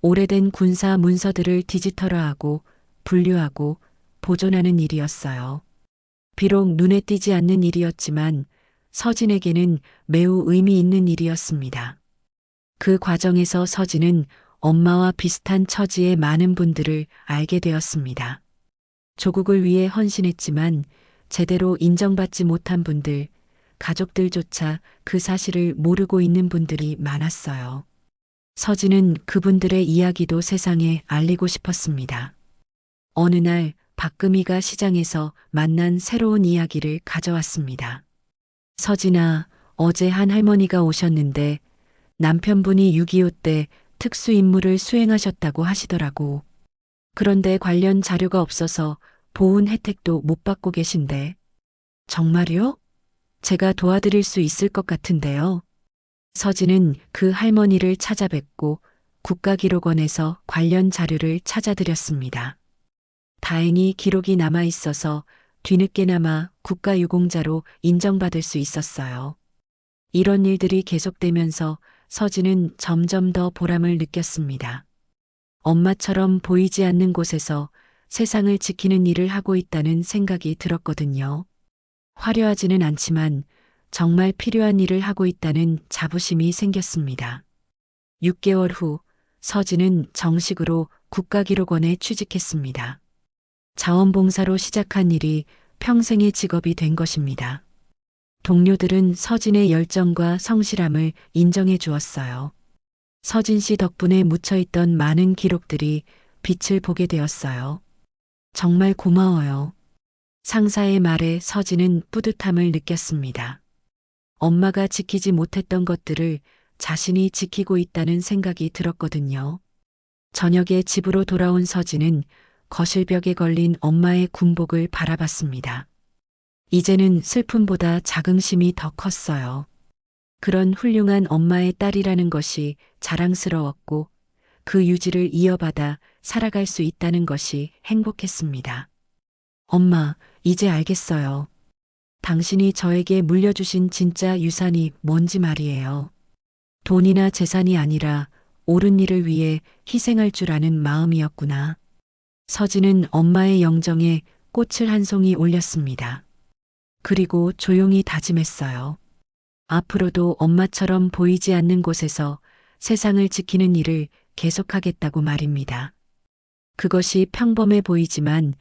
오래된 군사 문서들을 디지털화하고 분류하고 보존하는 일이었어요. 비록 눈에 띄지 않는 일이었지만 서진에게는 매우 의미 있는 일이었습니다. 그 과정에서 서진은 엄마와 비슷한 처지의 많은 분들을 알게 되었습니다. 조국을 위해 헌신했지만 제대로 인정받지 못한 분들, 가족들조차 그 사실을 모르고 있는 분들이 많았어요. 서진은 그분들의 이야기도 세상에 알리고 싶었습니다. 어느 날 박금희가 시장에서 만난 새로운 이야기를 가져왔습니다. 서진아, 어제 한 할머니가 오셨는데 남편분이 6.25 때 특수임무를 수행하셨다고 하시더라고. 그런데 관련 자료가 없어서 보훈 혜택도 못 받고 계신데. 정말요? 제가 도와드릴 수 있을 것 같은데요. 서진은 그 할머니를 찾아뵙고 국가기록원에서 관련 자료를 찾아드렸습니다. 다행히 기록이 남아 있어서 뒤늦게나마 국가유공자로 인정받을 수 있었어요. 이런 일들이 계속되면서 서진은 점점 더 보람을 느꼈습니다. 엄마처럼 보이지 않는 곳에서 세상을 지키는 일을 하고 있다는 생각이 들었거든요. 화려하지는 않지만 정말 필요한 일을 하고 있다는 자부심이 생겼습니다. 6개월 후 서진은 정식으로 국가기록원에 취직했습니다. 자원봉사로 시작한 일이 평생의 직업이 된 것입니다. 동료들은 서진의 열정과 성실함을 인정해 주었어요. 서진 씨 덕분에 묻혀있던 많은 기록들이 빛을 보게 되었어요. 정말 고마워요. 상사의 말에 서진은 뿌듯함을 느꼈습니다. 엄마가 지키지 못했던 것들을 자신이 지키고 있다는 생각이 들었거든요. 저녁에 집으로 돌아온 서진은 거실벽에 걸린 엄마의 군복을 바라봤습니다. 이제는 슬픔보다 자긍심이 더 컸어요. 그런 훌륭한 엄마의 딸이라는 것이 자랑스러웠고 그 유지를 이어받아 살아갈 수 있다는 것이 행복했습니다. 엄마, 이제 알겠어요. 당신이 저에게 물려주신 진짜 유산이 뭔지 말이에요. 돈이나 재산이 아니라 옳은 일을 위해 희생할 줄 아는 마음이었구나. 서진은 엄마의 영정에 꽃을 한 송이 올렸습니다. 그리고 조용히 다짐했어요. 앞으로도 엄마처럼 보이지 않는 곳에서 세상을 지키는 일을 계속하겠다고 말입니다. 그것이 평범해 보이지만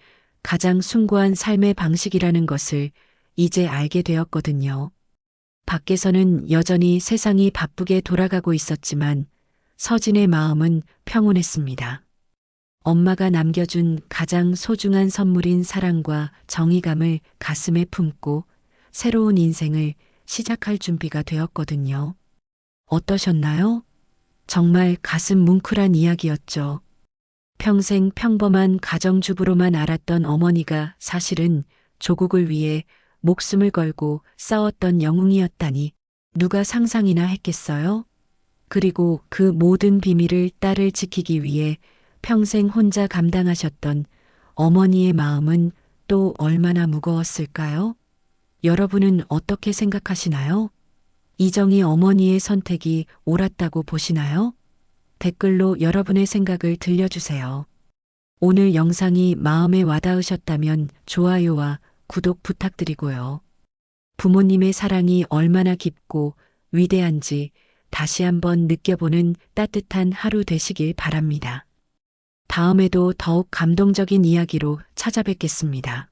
가장 숭고한 삶의 방식이라는 것을 이제 알게 되었거든요. 밖에서는 여전히 세상이 바쁘게 돌아가고 있었지만 서진의 마음은 평온했습니다. 엄마가 남겨준 가장 소중한 선물인 사랑과 정의감을 가슴에 품고 새로운 인생을 시작할 준비가 되었거든요. 어떠셨나요? 정말 가슴 뭉클한 이야기였죠. 평생 평범한 가정주부로만 알았던 어머니가 사실은 조국을 위해 목숨을 걸고 싸웠던 영웅이었다니 누가 상상이나 했겠어요? 그리고 그 모든 비밀을 딸을 지키기 위해 평생 혼자 감당하셨던 어머니의 마음은 또 얼마나 무거웠을까요? 여러분은 어떻게 생각하시나요? 이정희 어머니의 선택이 옳았다고 보시나요? 댓글로 여러분의 생각을 들려주세요. 오늘 영상이 마음에 와닿으셨다면 좋아요와 구독 부탁드리고요. 부모님의 사랑이 얼마나 깊고 위대한지 다시 한번 느껴보는 따뜻한 하루 되시길 바랍니다. 다음에도 더욱 감동적인 이야기로 찾아뵙겠습니다.